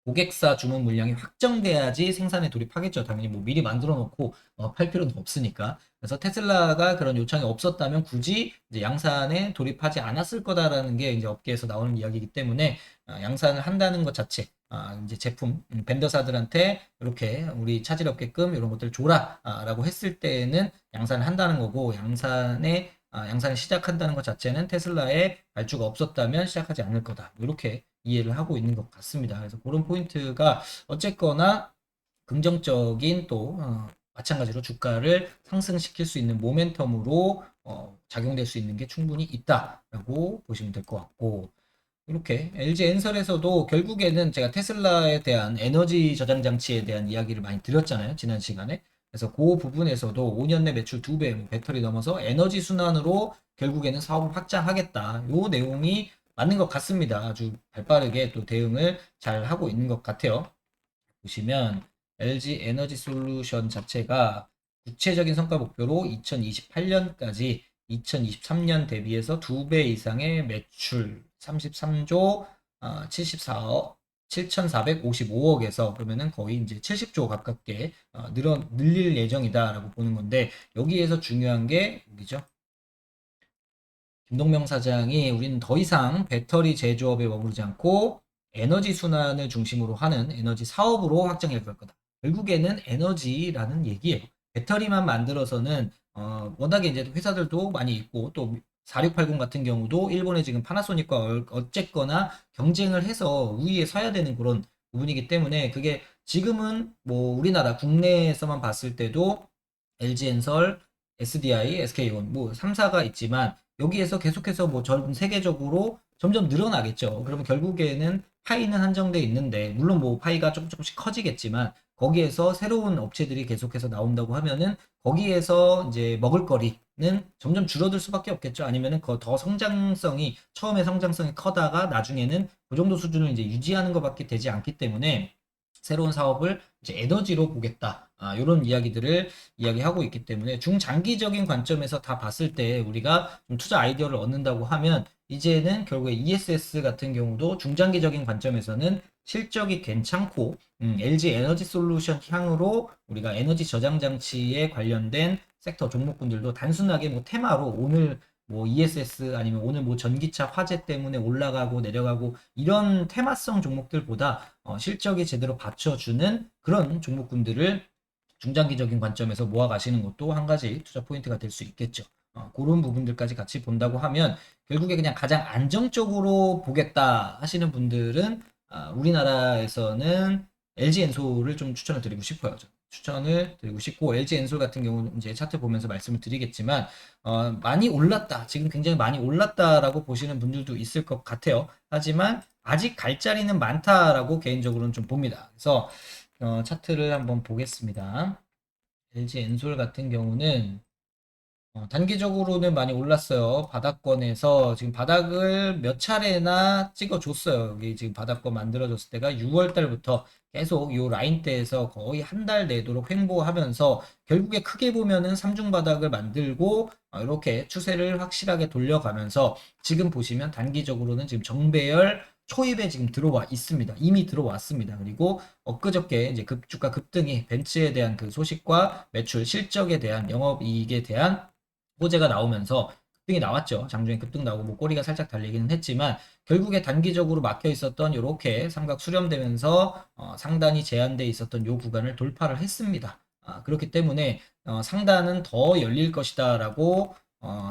[SPEAKER 1] 고객사 주문 물량이 확정돼야지 생산에 돌입하겠죠. 당연히 뭐 미리 만들어 놓고 팔 필요는 없으니까. 그래서 테슬라가 그런 요청이 없었다면 굳이 이제 양산에 돌입하지 않았을 거다라는 게 이제 업계에서 나오는 이야기이기 때문에 양산을 한다는 것 자체, 이제 제품 벤더사들한테 이렇게 우리 차질 없게끔 이런 것들 줘라라고 했을 때는 양산을 한다는 거고, 양산을 시작한다는 것 자체는 테슬라에 발주가 없었다면 시작하지 않을 거다. 이렇게 이해를 하고 있는 것 같습니다. 그래서 그런 포인트가 어쨌거나 긍정적인 또 마찬가지로 주가를 상승시킬 수 있는 모멘텀으로 작용될 수 있는 게 충분히 있다라고 보시면 될 것 같고, 이렇게 LG 엔설에서도 결국에는 제가 테슬라에 대한 에너지 저장 장치에 대한 이야기를 많이 드렸잖아요, 지난 시간에. 그래서 그 부분에서도 5년 내 매출 2배, 뭐 배터리 넘어서 에너지 순환으로 결국에는 사업을 확장하겠다. 요 내용이 맞는 것 같습니다. 아주 발빠르게 또 대응을 잘 하고 있는 것 같아요. 보시면 LG 에너지 솔루션 자체가 구체적인 성과 목표로 2028년까지 2023년 대비해서 2배 이상의 매출 33조 74억 7,455억에서 그러면은 거의 이제 70조 가깝게 늘릴 예정이다라고 보는 건데, 여기에서 중요한 게 여기죠. 김동명 사장이 우리는 더 이상 배터리 제조업에 머무르지 않고 에너지 순환을 중심으로 하는 에너지 사업으로 확장해 갈 거다. 결국에는 에너지라는 얘기예요. 배터리만 만들어서는 워낙에 이제 회사들도 많이 있고, 또 4680 같은 경우도 일본에 지금 파나소닉과 어쨌거나 경쟁을 해서 우위에 서야 되는 그런 부분이기 때문에, 그게 지금은 뭐 우리나라 국내에서만 봤을 때도 LG엔설, SDI, SK온 뭐 3사가 있지만 여기에서 계속해서 뭐 전 세계적으로 점점 늘어나겠죠. 그러면 결국에는 파이는 한정돼 있는데, 물론 뭐 파이가 조금 조금씩 커지겠지만 거기에서 새로운 업체들이 계속해서 나온다고 하면은 거기에서 이제 먹을거리는 점점 줄어들 수밖에 없겠죠. 아니면은 더 성장성이, 처음에 성장성이 커다가 나중에는 그 정도 수준을 이제 유지하는 것밖에 되지 않기 때문에 새로운 사업을 이제 에너지로 보겠다. 이런 이야기들을 이야기하고 있기 때문에 중장기적인 관점에서 다 봤을 때 우리가 좀 투자 아이디어를 얻는다고 하면, 이제는 결국에 ESS 같은 경우도 중장기적인 관점에서는 실적이 괜찮고, LG 에너지 솔루션 향으로 우리가 에너지 저장 장치에 관련된 섹터 종목군들도 단순하게 뭐 테마로 오늘 뭐 ESS 아니면 오늘 뭐 전기차 화재 때문에 올라가고 내려가고 이런 테마성 종목들보다 실적이 제대로 받쳐주는 그런 종목군들을 중장기적인 관점에서 모아가시는 것도 한 가지 투자 포인트가 될 수 있겠죠. 그런 부분들까지 같이 본다고 하면 결국에 그냥 가장 안정적으로 보겠다 하시는 분들은 우리나라에서는 LG 엔솔을 좀 추천을 드리고 싶어요. 추천을 드리고 싶고, LG 엔솔 같은 경우는 이제 차트 보면서 말씀을 드리겠지만 많이 올랐다. 지금 굉장히 많이 올랐다라고 보시는 분들도 있을 것 같아요. 하지만 아직 갈 자리는 많다라고 개인적으로는 좀 봅니다. 그래서 차트를 한번 보겠습니다. LG 엔솔 같은 경우는 단기적으로는 많이 올랐어요. 바닥권에서 지금 바닥을 몇 차례나 찍어줬어요. 여기 지금 바닥권 만들어졌을 때가 6월 달부터 계속 이 라인대에서 거의 한 달 내도록 횡보하면서 결국에 크게 보면은 삼중 바닥을 만들고 이렇게 추세를 확실하게 돌려가면서 지금 보시면 단기적으로는 지금 정배열 초입에 지금 들어와 있습니다. 이미 들어왔습니다. 그리고 엊그저께 이제 급주가 급등이 벤츠에 대한 그 소식과 매출 실적에 대한 영업이익에 대한 호재가 나오면서 급등이 나왔죠. 장중에 급등 나오고 뭐 꼬리가 살짝 달리기는 했지만 결국에 단기적으로 막혀 있었던 이렇게 삼각 수렴되면서 상단이 제한돼 있었던 요 구간을 돌파를 했습니다. 그렇기 때문에 상단은 더 열릴 것이다라고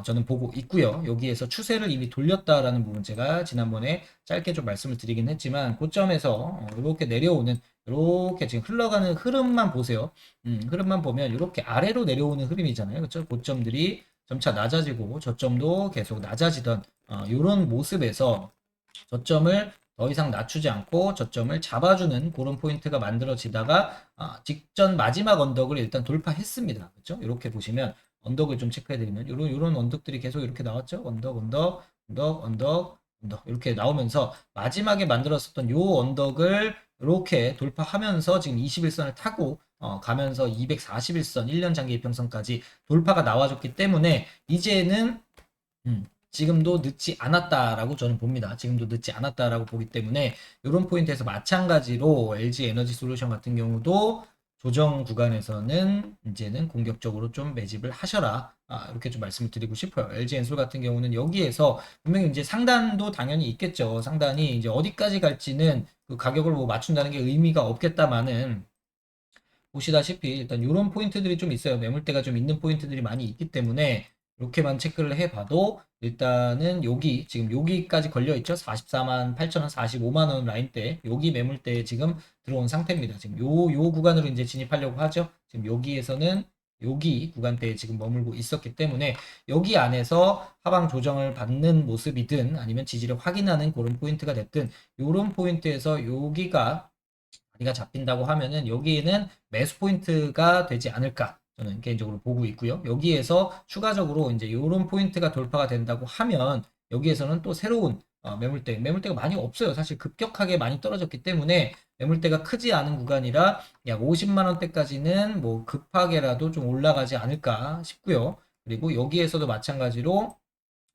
[SPEAKER 1] 저는 보고 있고요. 여기에서 추세를 이미 돌렸다라는 부분 제가 지난번에 짧게 좀 말씀을 드리긴 했지만 고점에서 이렇게 내려오는 이렇게 지금 흘러가는 흐름만 보세요. 흐름만 보면 이렇게 아래로 내려오는 흐름이잖아요. 그렇죠? 고점들이 점차 낮아지고 저점도 계속 낮아지던 이런 모습에서 저점을 더 이상 낮추지 않고 저점을 잡아주는 그런 포인트가 만들어지다가 직전 마지막 언덕을 일단 돌파했습니다. 그렇죠? 이렇게 보시면 언덕을 좀 체크해드리면 이런 언덕들이 계속 이렇게 나왔죠. 언덕 이렇게 나오면서 마지막에 만들었었던 요 언덕을 이렇게 돌파하면서 지금 21선을 타고 가면서 241선 1년 장기 이평선까지 돌파가 나와줬기 때문에 이제는 지금도 늦지 않았다라고 저는 봅니다. 지금도 늦지 않았다라고 보기 때문에 이런 포인트에서 마찬가지로 LG 에너지 솔루션 같은 경우도 조정 구간에서는 이제는 공격적으로 좀 매집을 하셔라. 이렇게 좀 말씀을 드리고 싶어요. LG 엔솔 같은 경우는 여기에서 분명히 이제 상단도 당연히 있겠죠. 상단이 이제 어디까지 갈지는 그 가격을 뭐 맞춘다는 게 의미가 없겠다마는 보시다시피 일단 이런 포인트들이 좀 있어요. 매물대가 좀 있는 포인트들이 많이 있기 때문에 이렇게만 체크를 해봐도 일단은 여기 지금 여기까지 걸려 있죠. 44만 8천 원, 45만 원 라인대 여기 매물대에 지금 들어온 상태입니다. 지금 요 구간으로 이제 진입하려고 하죠. 지금 여기에서는 여기 구간대에 지금 머물고 있었기 때문에 여기 안에서 하방 조정을 받는 모습이든 아니면 지지를 확인하는 그런 포인트가 됐든 이런 포인트에서 여기가 자리가 잡힌다고 하면은 여기에는 매수 포인트가 되지 않을까 저는 개인적으로 보고 있고요. 여기에서 추가적으로 이제 이런 포인트가 돌파가 된다고 하면 여기에서는 또 새로운 매물대가 많이 없어요. 사실 급격하게 많이 떨어졌기 때문에 매물대가 크지 않은 구간이라 약 50만 원대까지는 뭐 급하게라도 좀 올라가지 않을까 싶고요. 그리고 여기에서도 마찬가지로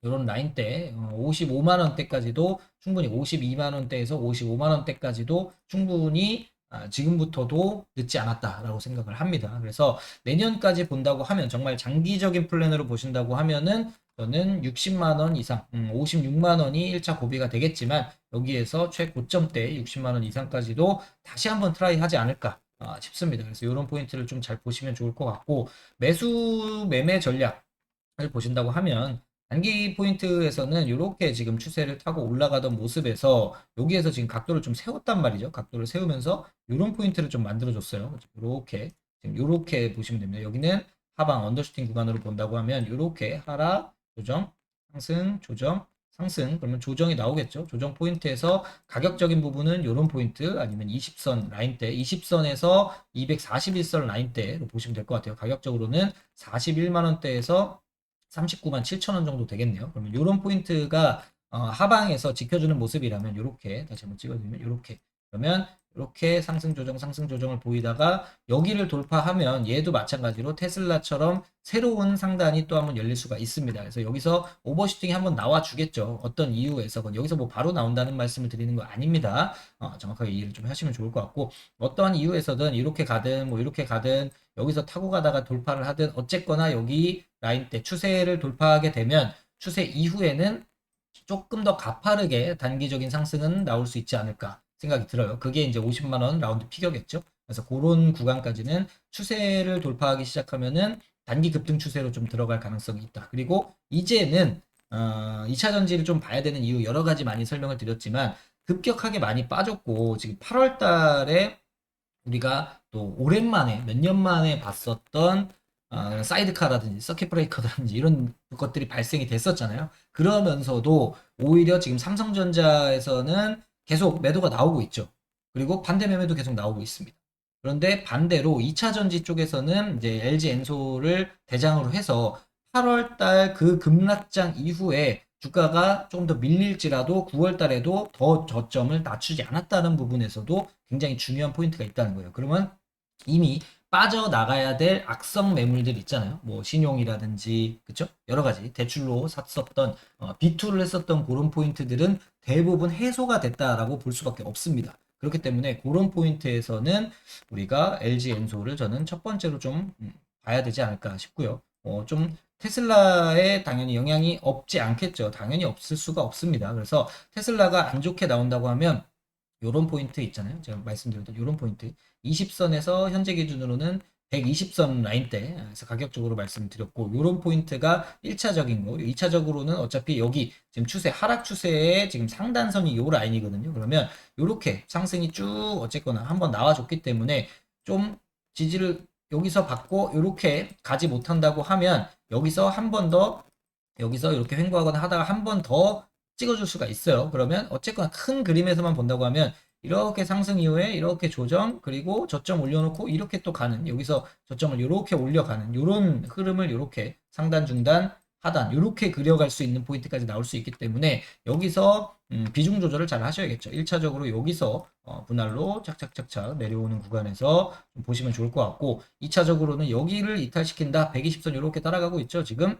[SPEAKER 1] 이런 라인대 55만 원대까지도 충분히 52만 원대에서 55만 원대까지도 충분히 지금부터도 늦지 않았다라고 생각을 합니다. 그래서 내년까지 본다고 하면 정말 장기적인 플랜으로 보신다고 하면은 저는 60만 원 이상, 56만 원이 1차 고비가 되겠지만 여기에서 최고점대 60만 원 이상까지도 다시 한번 트라이 하지 않을까 싶습니다. 그래서 이런 포인트를 좀 잘 보시면 좋을 것 같고 매수 매매 전략을 보신다고 하면 단기 포인트에서는 이렇게 지금 추세를 타고 올라가던 모습에서 여기에서 지금 각도를 좀 세웠단 말이죠. 각도를 세우면서 이런 포인트를 좀 만들어줬어요. 이렇게 지금 이렇게 보시면 됩니다. 여기는 하방 언더슈팅 구간으로 본다고 하면 이렇게 하락, 조정, 상승, 조정, 상승 그러면 조정이 나오겠죠. 조정 포인트에서 가격적인 부분은 이런 포인트 아니면 20선 라인대 20선에서 241선 라인대로 보시면 될 것 같아요. 가격적으로는 41만 원대에서 39만 7천 원 정도 되겠네요. 그러면 이런 포인트가 하방에서 지켜주는 모습이라면 이렇게 다시 한번 찍어드리면 이렇게 그러면 이렇게 상승 조정을 보이다가 여기를 돌파하면 얘도 마찬가지로 테슬라처럼 새로운 상단이 또 한번 열릴 수가 있습니다. 그래서 여기서 오버슈팅이 한번 나와 주겠죠. 어떤 이유에서건 여기서 뭐 바로 나온다는 말씀을 드리는 거 아닙니다. 정확하게 이해를 좀 하시면 좋을 것 같고 어떠한 이유에서든 이렇게 가든 뭐 이렇게 가든 여기서 타고 가다가 돌파를 하든 어쨌거나 여기 라인 때 추세를 돌파하게 되면 추세 이후에는 조금 더 가파르게 단기적인 상승은 나올 수 있지 않을까 생각이 들어요. 그게 이제 50만 원 라운드 피겨겠죠. 그래서 그런 구간까지는 추세를 돌파하기 시작하면은 단기 급등 추세로 좀 들어갈 가능성이 있다. 그리고 이제는 2차 전지를 좀 봐야 되는 이유 여러 가지 많이 설명을 드렸지만 급격하게 많이 빠졌고 지금 8월 달에 우리가 또 오랜만에 몇 년 만에 봤었던 사이드카라든지 서킷 브레이커라든지 이런 것들이 발생이 됐었잖아요. 그러면서도 오히려 지금 삼성전자에서는 계속 매도가 나오고 있죠. 그리고 반대 매매도 계속 나오고 있습니다. 그런데 반대로 2차 전지 쪽에서는 이제 LG 엔솔을 대장으로 해서 8월 달 그 급락장 이후에 주가가 좀 더 밀릴지라도 9월 달에도 더 저점을 낮추지 않았다는 부분에서도 굉장히 중요한 포인트가 있다는 거예요. 그러면 이미 빠져나가야 될 악성 매물들 있잖아요. 뭐 신용이라든지 그쵸? 여러 가지 대출로 샀었던 비투를 했었던 그런 포인트들은 대부분 해소가 됐다라고 볼 수밖에 없습니다. 그렇기 때문에 그런 포인트에서는 우리가 LG 엔솔을 저는 첫 번째로 좀 봐야 되지 않을까 싶고요. 좀 테슬라에 당연히 영향이 없지 않겠죠. 당연히 없을 수가 없습니다. 그래서 테슬라가 안 좋게 나온다고 하면 요런 포인트 있잖아요. 제가 말씀드렸던 요런 포인트. 20선에서 현재 기준으로는 120선 라인대에서 가격적으로 말씀드렸고 요런 포인트가 1차적인 거. 2차적으로는 어차피 여기 지금 추세 하락 추세의 지금 상단선이 요 라인이거든요. 그러면 요렇게 상승이 쭉 어쨌거나 한번 나와줬기 때문에 좀 지지를 여기서 받고 요렇게 가지 못한다고 하면 여기서 한 번 더 여기서 이렇게 횡보하거나 하다가 한 번 더 찍어줄 수가 있어요. 그러면 어쨌거나 큰 그림에서만 본다고 하면 이렇게 상승 이후에 이렇게 조정 그리고 저점 올려놓고 이렇게 또 가는 여기서 저점을 이렇게 올려가는 이런 흐름을 이렇게 상단 중단 하단 이렇게 그려갈 수 있는 포인트까지 나올 수 있기 때문에 여기서 비중 조절을 잘 하셔야겠죠. 1차적으로 여기서 분할로 착착착착 내려오는 구간에서 좀 보시면 좋을 것 같고 2차적으로는 여기를 이탈시킨다 120선 이렇게 따라가고 있죠. 지금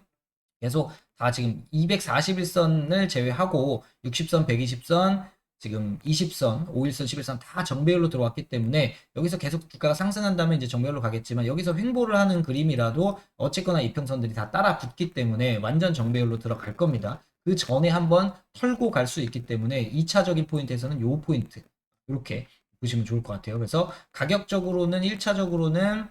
[SPEAKER 1] 계속 다 지금 241선을 제외하고 60선, 120선, 지금 20선, 5일선, 11선 다 정배열로 들어왔기 때문에 여기서 계속 주가가 상승한다면 이제 정배열로 가겠지만 여기서 횡보를 하는 그림이라도 어쨌거나 이평선들이 다 따라 붙기 때문에 완전 정배열로 들어갈 겁니다. 그 전에 한번 털고 갈 수 있기 때문에 2차적인 포인트에서는 요 포인트 이렇게 보시면 좋을 것 같아요. 그래서 가격적으로는 1차적으로는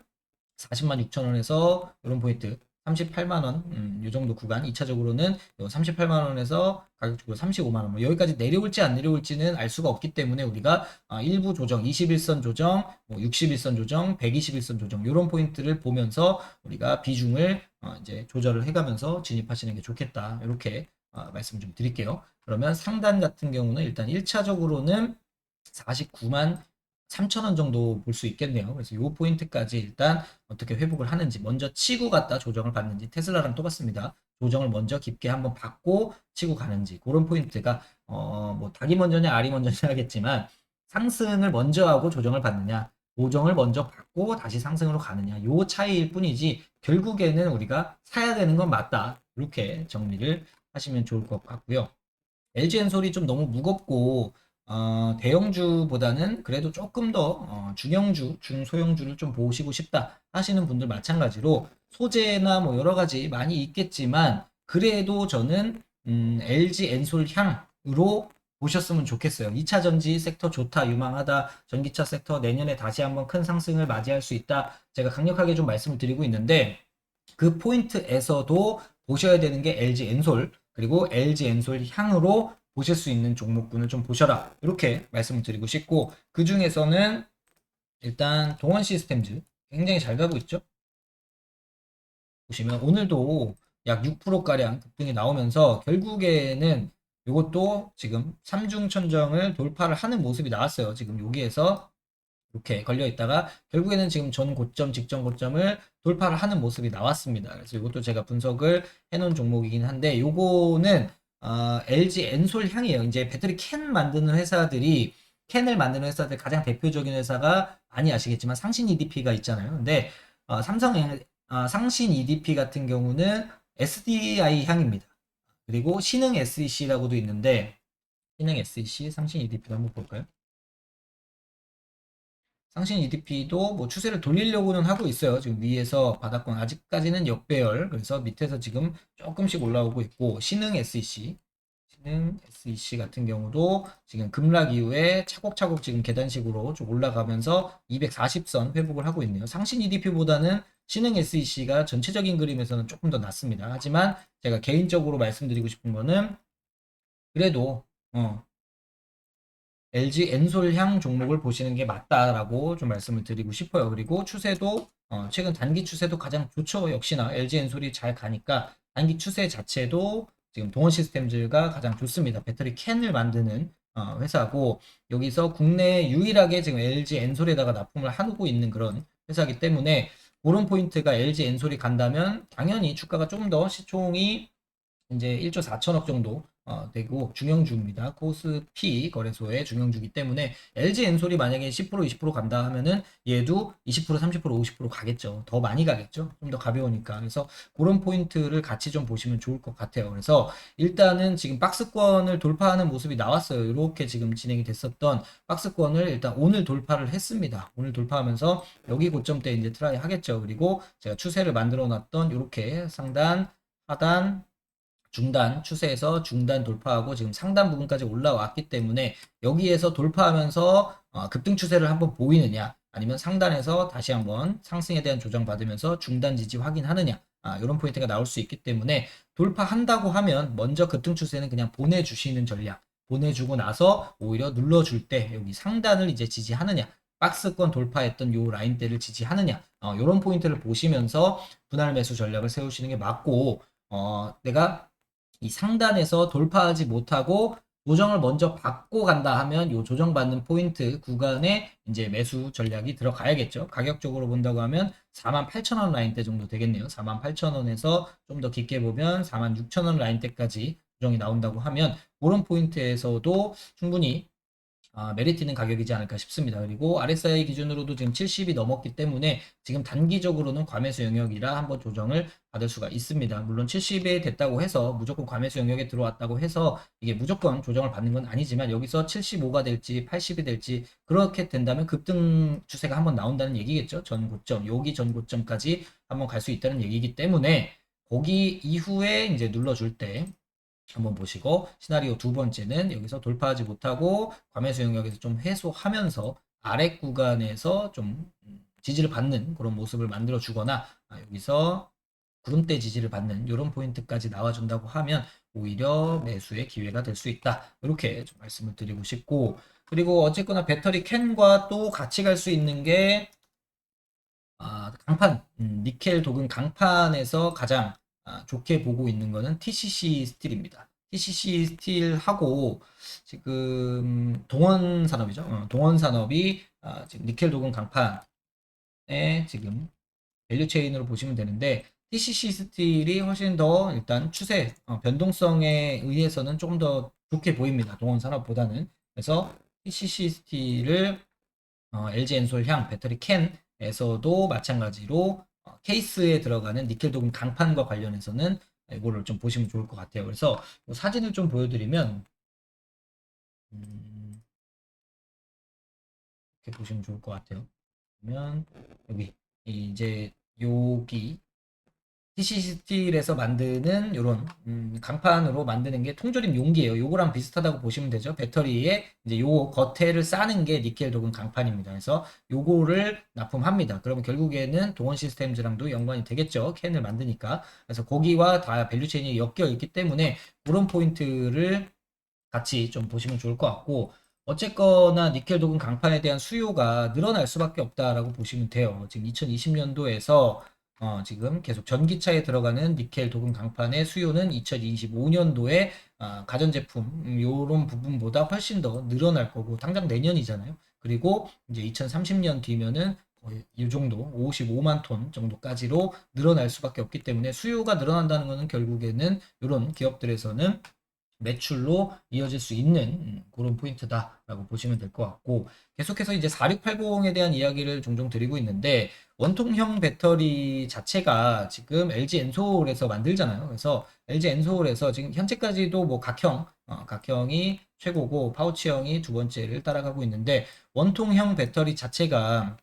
[SPEAKER 1] 40만 6천 원에서 이런 포인트 38만 원, 이 정도 구간. 2차적으로는 38만 원에서 가격적으로 35만 원. 뭐 여기까지 내려올지 안 내려올지는 알 수가 없기 때문에 우리가 일부 조정, 21선 조정, 뭐 61선 조정, 121선 조정 이런 포인트를 보면서 우리가 비중을 이제 조절을 해가면서 진입하시는 게 좋겠다. 이렇게 말씀 좀 드릴게요. 그러면 상단 같은 경우는 일단 1차적으로는 49만 3천 원 정도 볼 수 있겠네요. 그래서 이 포인트까지 일단 어떻게 회복을 하는지 먼저 치고 갔다 조정을 받는지 테슬라랑 똑같습니다. 조정을 먼저 깊게 한번 받고 치고 가는지 그런 포인트가 뭐 닭이 먼저냐 알이 먼저냐 하겠지만 상승을 먼저 하고 조정을 받느냐 조정을 먼저 받고 다시 상승으로 가느냐 요 차이일 뿐이지 결국에는 우리가 사야 되는 건 맞다. 이렇게 정리를 하시면 좋을 것 같고요. LG엔솔이 좀 너무 무겁고 대형주보다는 그래도 조금 더 중형주, 중소형주를 좀 보시고 싶다 하시는 분들 마찬가지로 소재나 뭐 여러 가지 많이 있겠지만 그래도 저는 LG엔솔 향으로 보셨으면 좋겠어요. 2차 전지 섹터 좋다, 유망하다, 전기차 섹터 내년에 다시 한번 큰 상승을 맞이할 수 있다. 제가 강력하게 좀 말씀을 드리고 있는데 그 포인트에서도 보셔야 되는 게 LG 엔솔 그리고 LG 엔솔 향으로 보실 수 있는 종목군을 좀 보셔라 이렇게 말씀을 드리고 싶고 그 중에서는 일단 동원 시스템즈 굉장히 잘 가고 있죠. 보시면 오늘도 약 6%가량 급등이 나오면서 결국에는 이것도 지금 삼중천정을 돌파를 하는 모습이 나왔어요. 지금 여기에서 이렇게 걸려 있다가 결국에는 지금 전 고점 직전 고점을 돌파를 하는 모습이 나왔습니다. 그래서 이것도 제가 분석을 해놓은 종목이긴 한데 요거는 LG 엔솔 향이에요. 이제 배터리 캔 만드는 회사들이 캔을 만드는 회사들 가장 대표적인 회사가 많이 아시겠지만 상신 EDP가 있잖아요. 근데 상신 EDP 같은 경우는 SDI 향입니다. 그리고 신흥 SEC라고도 있는데 신흥 SEC 상신 EDP도 한번 볼까요? 상신 EDP도 뭐 추세를 돌리려고는 하고 있어요. 지금 위에서 바닥권 아직까지는 역배열. 그래서 밑에서 지금 조금씩 올라오고 있고 신흥 SEC 같은 경우도 지금 급락 이후에 차곡차곡 지금 계단식으로 좀 올라가면서 240선 회복을 하고 있네요. 상신 EDP보다는 신흥 SEC가 전체적인 그림에서는 조금 더 낫습니다. 하지만 제가 개인적으로 말씀드리고 싶은 거는 그래도 LG 엔솔향 종목을 보시는 게 맞다라고 좀 말씀을 드리고 싶어요. 그리고 추세도 최근 단기 추세도 가장 좋죠. 역시나 LG 엔솔이 잘 가니까 단기 추세 자체도 지금 동원 시스템즈가 가장 좋습니다. 배터리 캔을 만드는 회사고 여기서 국내 유일하게 지금 LG 엔솔에다가 납품을 하고 있는 그런 회사이기 때문에 그런 포인트가 LG 엔솔이 간다면 당연히 주가가 좀 더 시총이 이제 1조 4천억 정도 되고 중형주입니다. 코스피 거래소의 중형주기 때문에 LG 엔솔이 만약에 10% 20% 간다 하면은 얘도 20% 30% 50% 가겠죠. 더 많이 가겠죠. 좀 더 가벼우니까. 그래서 그런 포인트를 같이 좀 보시면 좋을 것 같아요. 그래서 일단은 지금 박스권을 돌파하는 모습이 나왔어요. 이렇게 지금 진행이 됐었던 박스권을 일단 오늘 돌파를 했습니다. 오늘 돌파하면서 여기 고점대 이제 트라이 하겠죠. 그리고 제가 추세를 만들어 놨던 이렇게 상단 하단 중단 추세에서 중단 돌파하고 지금 상단 부분까지 올라왔기 때문에 여기에서 돌파하면서 급등 추세를 한번 보이느냐 아니면 상단에서 다시 한번 상승에 대한 조정 받으면서 중단 지지 확인하느냐 이런 포인트가 나올 수 있기 때문에 돌파한다고 하면 먼저 급등 추세는 그냥 보내주시는 전략 보내주고 나서 오히려 눌러줄 때 여기 상단을 이제 지지하느냐 박스권 돌파했던 요 라인대를 지지하느냐 이런 포인트를 보시면서 분할 매수 전략을 세우시는 게 맞고 내가 이 상단에서 돌파하지 못하고 조정을 먼저 받고 간다 하면 이 조정받는 포인트 구간에 이제 매수 전략이 들어가야겠죠. 가격적으로 본다고 하면 48,000원 라인대 정도 되겠네요. 48,000원에서 좀 더 깊게 보면 46,000원 라인대까지 조정이 나온다고 하면 그런 포인트에서도 충분히 메리트 있는 가격이지 않을까 싶습니다. 그리고 RSI 기준으로도 지금 70이 넘었기 때문에 지금 단기적으로는 과매수 영역이라 한번 조정을 받을 수가 있습니다. 물론 70이 됐다고 해서 무조건 과매수 영역에 들어왔다고 해서 이게 무조건 조정을 받는 건 아니지만 여기서 75가 될지 80이 될지 그렇게 된다면 급등 추세가 한번 나온다는 얘기겠죠. 전 고점, 여기 전 고점까지 한번 갈 수 있다는 얘기이기 때문에 거기 이후에 이제 눌러줄 때 한번 보시고 시나리오 두 번째는 여기서 돌파하지 못하고 과매수 영역에서 좀 해소하면서 아래 구간에서 좀 지지를 받는 그런 모습을 만들어 주거나 여기서 구름대 지지를 받는 이런 포인트까지 나와준다고 하면 오히려 매수의 기회가 될 수 있다. 이렇게 좀 말씀을 드리고 싶고 그리고 어쨌거나 배터리 캔과 또 같이 갈 수 있는 게 강판, 니켈 도금 강판에서 가장 좋게 보고 있는 거는 TCC 스틸입니다. TCC 스틸하고 지금 동원 산업이죠. 동원 산업이 지금 니켈 도금 강판의 지금 밸류 체인으로 보시면 되는데 TCC 스틸이 훨씬 더 일단 추세 변동성에 의해서는 조금 더 좋게 보입니다. 동원 산업보다는. 그래서 TCC 스틸을 LG 엔솔향 배터리 캔에서도 마찬가지로 케이스에 들어가는 니켈 도금 강판과 관련해서는 이거를 좀 보시면 좋을 것 같아요. 그래서 사진을 좀 보여드리면 이렇게 보시면 좋을 것 같아요. 그러면 여기 이제 여기 TC 스틸에서 만드는 이런 강판으로 만드는 게 통조림 용기예요. 요거랑 비슷하다고 보시면 되죠. 배터리에 이제 요 겉에를 싸는 게 니켈 도금 강판입니다. 그래서 요거를 납품합니다. 그러면 결국에는 동원 시스템즈랑도 연관이 되겠죠. 캔을 만드니까. 그래서 거기와 다 밸류체인이 엮여 있기 때문에 그런 포인트를 같이 좀 보시면 좋을 것 같고 어쨌거나 니켈 도금 강판에 대한 수요가 늘어날 수밖에 없다라고 보시면 돼요. 지금 2020년도에서 지금 계속 전기차에 들어가는 니켈 도금 강판의 수요는 2025년도에 가전제품 요런 부분보다 훨씬 더 늘어날 거고 당장 내년이잖아요. 그리고 이제 2030년 뒤면은 거의 이 정도 55만 톤 정도까지로 늘어날 수밖에 없기 때문에 수요가 늘어난다는 것은 결국에는 이런 기업들에서는 매출로 이어질 수 있는 그런 포인트다라고 보시면 될 것 같고 계속해서 이제 4680에 대한 이야기를 종종 드리고 있는데 원통형 배터리 자체가 지금 LG 엔솔에서 만들잖아요. 그래서 LG 엔솔에서 지금 현재까지도 뭐 각형이 최고고 파우치형이 두 번째를 따라가고 있는데 원통형 배터리 자체가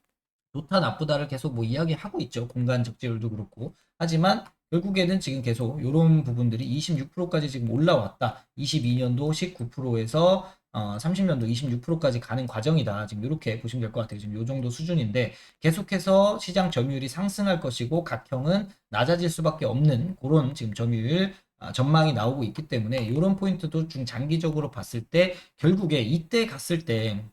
[SPEAKER 1] 좋다 나쁘다를 계속 뭐 이야기하고 있죠. 공간 적재율도 그렇고. 하지만 결국에는 지금 계속 이런 부분들이 26%까지 지금 올라왔다. 22년도 19%에서 30년도 26%까지 가는 과정이다. 지금 이렇게 보시면 될 것 같아요. 지금 이 정도 수준인데 계속해서 시장 점유율이 상승할 것이고 각형은 낮아질 수밖에 없는 그런 지금 점유율 전망이 나오고 있기 때문에 이런 포인트도 좀 장기적으로 봤을 때 결국에 이때 갔을 때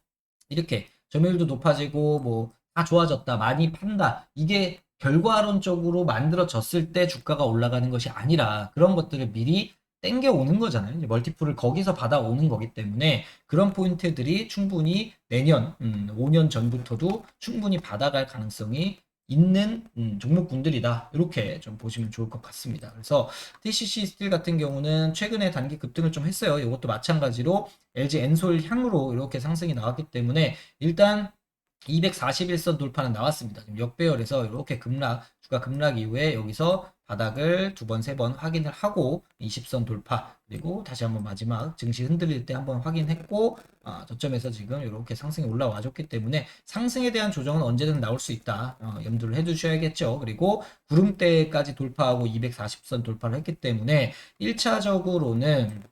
[SPEAKER 1] 이렇게 점유율도 높아지고 뭐 다 좋아졌다, 많이 판다. 이게 결과론적으로 만들어졌을 때 주가가 올라가는 것이 아니라 그런 것들을 미리 땡겨 오는 거잖아요. 이제 멀티플을 거기서 받아오는 거기 때문에 그런 포인트들이 충분히 내년, 5년 전부터도 충분히 받아갈 가능성이 있는 종목군들이다. 이렇게 좀 보시면 좋을 것 같습니다. 그래서 TCC 스틸 같은 경우는 최근에 단기 급등을 좀 했어요. 이것도 마찬가지로 LG 엔솔 향으로 이렇게 상승이 나왔기 때문에 일단 241선 돌파는 나왔습니다. 지금 역배열에서 이렇게 주가 급락 이후에 여기서 바닥을 두 번, 세 번 확인을 하고 20선 돌파, 그리고 다시 한번 마지막 증시 흔들릴 때 한번 확인했고, 저점에서 지금 이렇게 상승이 올라와 줬기 때문에 상승에 대한 조정은 언제든 나올 수 있다. 염두를 해두셔야겠죠. 그리고 구름대까지 돌파하고 240선 돌파를 했기 때문에 1차적으로는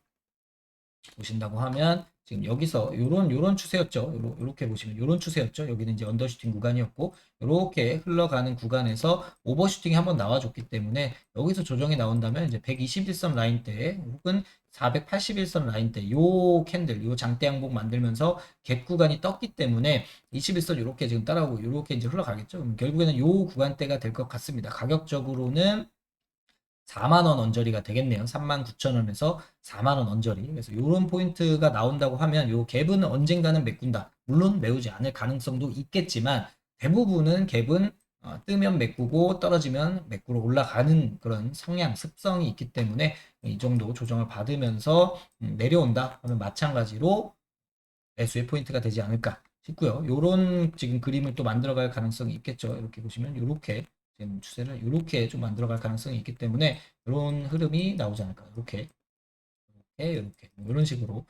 [SPEAKER 1] 보신다고 하면 지금 여기서 요런 추세였죠. 요렇게 보시면 요런 추세였죠. 여기는 이제 언더슈팅 구간이었고 요렇게 흘러가는 구간에서 오버슈팅이 한번 나와줬기 때문에 여기서 조정이 나온다면 이제 121선 라인대 혹은 481선 라인대 요 캔들 요 장대 양봉 만들면서 갭 구간이 떴기 때문에 21선 요렇게 지금 따라오고 요렇게 이제 흘러가겠죠. 그럼 결국에는 요 구간대가 될 것 같습니다. 가격적으로는 4만 원 언저리가 되겠네요. 39,000원에서 4만 원 언저리. 그래서 이런 포인트가 나온다고 하면 요 갭은 언젠가는 메꾼다. 물론 메우지 않을 가능성도 있겠지만 대부분은 갭은 뜨면 메꾸고 떨어지면 메꾸러 올라가는 그런 성향, 습성이 있기 때문에 이 정도 조정을 받으면서 내려온다 하면 마찬가지로 매수의 포인트가 되지 않을까 싶고요. 요런 지금 그림을 또 만들어갈 가능성이 있겠죠. 이렇게 보시면 요렇게 지금 추세를 이렇게 좀 만들어갈 가능성이 있기 때문에 이런 흐름이 나오지 않을까. 이렇게 이런 식으로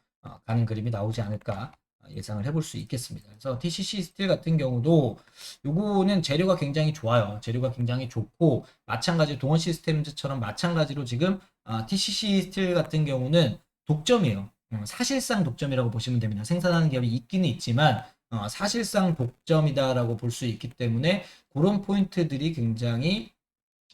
[SPEAKER 1] 가는 그림이 나오지 않을까 예상을 해볼 수 있겠습니다. 그래서 TCC 스틸 같은 경우도 요거는 재료가 굉장히 좋아요. 재료가 굉장히 좋고 마찬가지 동원 시스템즈처럼 마찬가지로 지금 TCC 스틸 같은 경우는 독점이에요. 사실상 독점이라고 보시면 됩니다. 생산하는 기업이 있기는 있지만 사실상 독점이다라고 볼 수 있기 때문에 그런 포인트들이 굉장히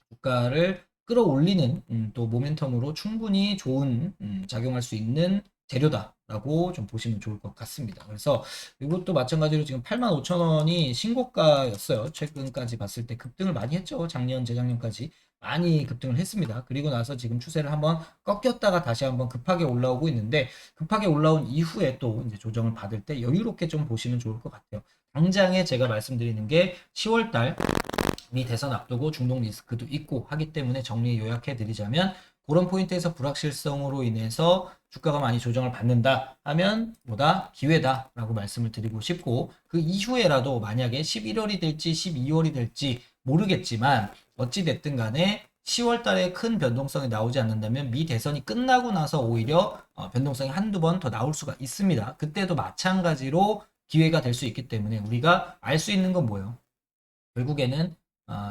[SPEAKER 1] 주가를 끌어올리는 또 모멘텀으로 충분히 좋은 작용할 수 있는 재료다라고 좀 보시면 좋을 것 같습니다. 그래서 이것도 마찬가지로 지금 85,000원이 신고가였어요. 최근까지 봤을 때 급등을 많이 했죠. 작년, 재작년까지 많이 급등을 했습니다. 그리고 나서 지금 추세를 한번 꺾였다가 다시 한번 급하게 올라오고 있는데 급하게 올라온 이후에 또 이제 조정을 받을 때 여유롭게 좀 보시면 좋을 것 같아요. 당장에 제가 말씀드리는 게 10월달 미 대선 앞두고 중동 리스크도 있고 하기 때문에 정리 요약해 드리자면 그런 포인트에서 불확실성으로 인해서 주가가 많이 조정을 받는다 하면 뭐다 기회다라고 말씀을 드리고 싶고 그 이후에라도 만약에 11월이 될지 12월이 될지 모르겠지만 어찌 됐든 간에 10월 달에 큰 변동성이 나오지 않는다면 미 대선이 끝나고 나서 오히려 변동성이 한두 번 더 나올 수가 있습니다. 그때도 마찬가지로 기회가 될 수 있기 때문에 우리가 알 수 있는 건 뭐예요? 결국에는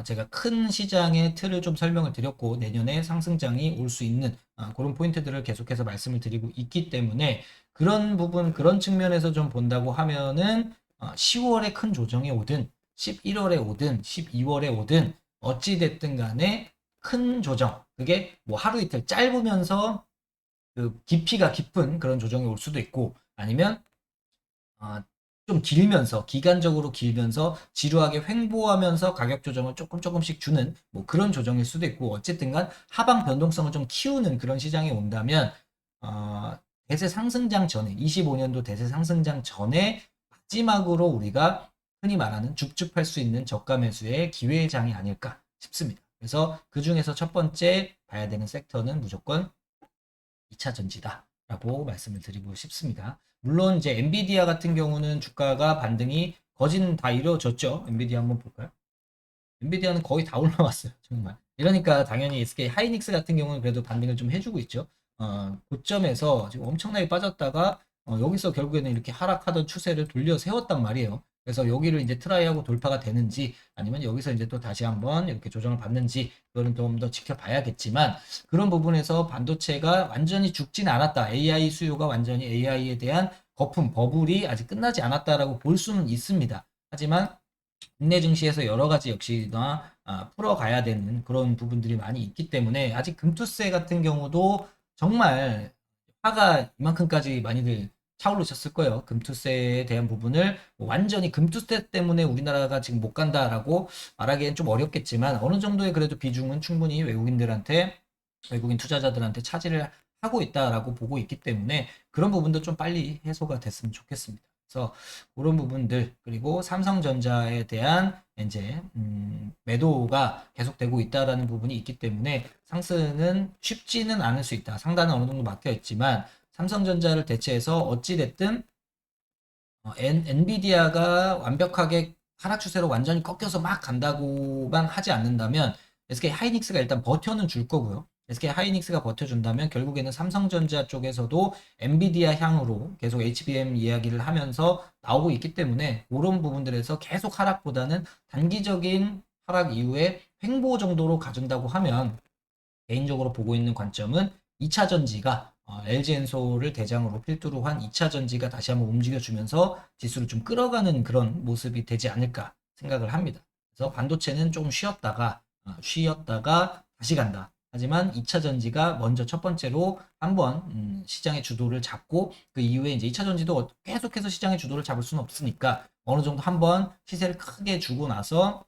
[SPEAKER 1] 제가 큰 시장의 틀을 좀 설명을 드렸고 내년에 상승장이 올 수 있는 그런 포인트들을 계속해서 말씀을 드리고 있기 때문에 그런 부분 그런 측면에서 좀 본다고 하면은 10월에 큰 조정이 오든 11월에 오든 12월에 오든 어찌 됐든 간에 큰 조정 그게 뭐 하루 이틀 짧으면서 그 깊이가 깊은 그런 조정이 올 수도 있고 아니면 아, 좀 길면서 기간적으로 길면서 지루하게 횡보하면서 가격 조정을 조금씩 주는 뭐 그런 조정일 수도 있고 어쨌든간 하방 변동성을 좀 키우는 그런 시장이 온다면 어, 대세 상승장 전에 25년도 대세 상승장 전에 마지막으로 우리가 흔히 말하는 줍줍할 수 있는 저가 매수의 기회의 장이 아닐까 싶습니다. 그래서 그 중에서 첫 번째 봐야 되는 섹터는 무조건 2차 전지다라고 말씀을 드리고 싶습니다. 물론 이제 엔비디아 같은 경우는 주가가 반등이 거진 다 이루어졌죠. 엔비디아 한번 볼까요? 엔비디아는 거의 다 올라왔어요. 정말. 이러니까 당연히 SK 하이닉스 같은 경우는 그래도 반등을 좀 해주고 있죠. 고점에서 지금 엄청나게 빠졌다가 여기서 결국에는 이렇게 하락하던 추세를 돌려 세웠단 말이에요. 그래서 여기를 이제 트라이하고 돌파가 되는지 아니면 여기서 이제 또 다시 한번 이렇게 조정을 받는지 그거는 좀 더 지켜봐야겠지만 그런 부분에서 반도체가 완전히 죽진 않았다. AI 수요가 완전히 AI에 대한 거품, 버블이 아직 끝나지 않았다라고 볼 수는 있습니다. 하지만 국내 증시에서 여러 가지 역시나 풀어가야 되는 그런 부분들이 많이 있기 때문에 아직 금투세 같은 경우도 정말 화가 이만큼까지 많이들 차오르셨을 거예요. 금투세에 대한 부분을 뭐 완전히 금투세 때문에 우리나라가 지금 못 간다라고 말하기엔 좀 어렵겠지만 어느 정도의 그래도 비중은 충분히 외국인 투자자들한테 차지를 하고 있다라고 보고 있기 때문에 그런 부분도 좀 빨리 해소가 됐으면 좋겠습니다. 그래서 그런 부분들 그리고 삼성전자에 대한 이제 매도가 계속되고 있다라는 부분이 있기 때문에 상승은 쉽지는 않을 수 있다. 상단은 어느 정도 막혀 있지만 삼성전자를 대체해서 어찌 됐든 엔비디아가 완벽하게 하락 추세로 완전히 꺾여서 막 간다고만 하지 않는다면 SK 하이닉스가 일단 버텨는 줄 거고요. SK 하이닉스가 버텨준다면 결국에는 삼성전자 쪽에서도 엔비디아 향으로 계속 HBM 이야기를 하면서 나오고 있기 때문에 그런 부분들에서 계속 하락보다는 단기적인 하락 이후에 횡보 정도로 가준다고 하면 개인적으로 보고 있는 관점은 2차 전지가 LG엔솔을 대장으로 필두로 한 2차 전지가 다시 한번 움직여주면서 지수를 좀 끌어가는 그런 모습이 되지 않을까 생각을 합니다. 그래서 반도체는 좀 쉬었다가 다시 간다. 하지만 2차 전지가 먼저 첫 번째로 한번 시장의 주도를 잡고 그 이후에 이제 2차 전지도 계속해서 시장의 주도를 잡을 수는 없으니까 어느 정도 한번 시세를 크게 주고 나서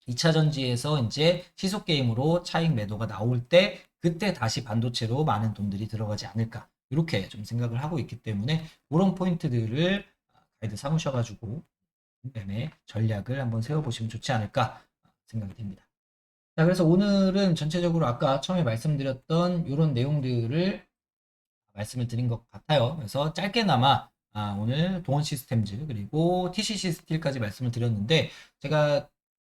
[SPEAKER 1] 2차 전지에서 이제 시속 게임으로 차익 매도가 나올 때 그때 다시 반도체로 많은 돈들이 들어가지 않을까 이렇게 좀 생각을 하고 있기 때문에 그런 포인트들을 가이드 삼으셔가지고 매매 전략을 한번 세워보시면 좋지 않을까 생각이 됩니다. 자, 그래서 오늘은 전체적으로 아까 처음에 말씀드렸던 이런 내용들을 말씀을 드린 것 같아요. 그래서 짧게나마 오늘 동원 시스템즈 그리고 TCC 스틸까지 말씀을 드렸는데 제가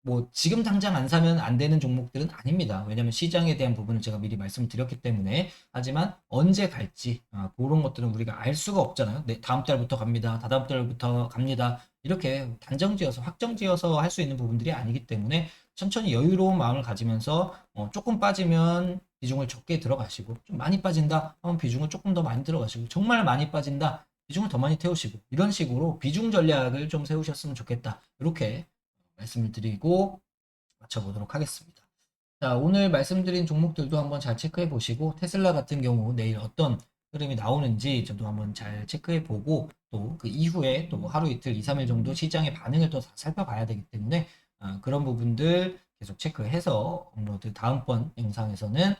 [SPEAKER 1] 뭐 지금 당장 안 사면 안 되는 종목들은 아닙니다. 왜냐하면 시장에 대한 부분을 제가 미리 말씀을 드렸기 때문에 하지만 언제 갈지 그런 것들은 우리가 알 수가 없잖아요. 네, 다음 달부터 갑니다. 다다음 달부터 갑니다. 이렇게 단정지어서 확정지어서 할 수 있는 부분들이 아니기 때문에 천천히 여유로운 마음을 가지면서 조금 빠지면 비중을 적게 들어가시고 좀 많이 빠진다 하면 비중을 조금 더 많이 들어가시고 정말 많이 빠진다 비중을 더 많이 태우시고 이런 식으로 비중 전략을 좀 세우셨으면 좋겠다 이렇게 말씀을 드리고 맞춰보도록 하겠습니다. 자, 오늘 말씀드린 종목들도 한번 잘 체크해 보시고 테슬라 같은 경우 내일 어떤 흐름이 나오는지 저도 한번 잘 체크해 보고 또 그 이후에 또 하루 이틀 2, 3일 정도 시장의 반응을 또 살펴봐야 되기 때문에 그런 부분들 계속 체크해서 업로드 다음번 영상에서는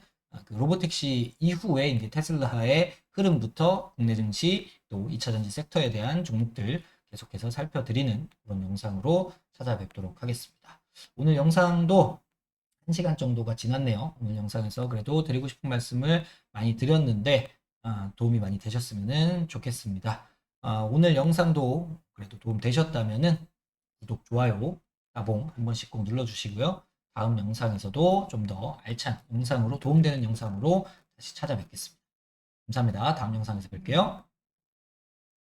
[SPEAKER 1] 그 로보택시 이후에 이제 테슬라의 흐름부터 국내 증시 또 2차 전지 섹터에 대한 종목들 계속해서 살펴드리는 그런 영상으로 찾아뵙도록 하겠습니다. 오늘 영상도 1시간 정도가 지났네요. 오늘 영상에서 그래도 드리고 싶은 말씀을 많이 드렸는데 도움이 많이 되셨으면 좋겠습니다. 오늘 영상도 그래도 도움 되셨다면 구독, 좋아요, 따봉 한 번씩 꼭 눌러주시고요. 다음 영상에서도 좀 더 알찬 영상으로 도움되는 영상으로 다시 찾아뵙겠습니다. 감사합니다. 다음 영상에서 뵐게요.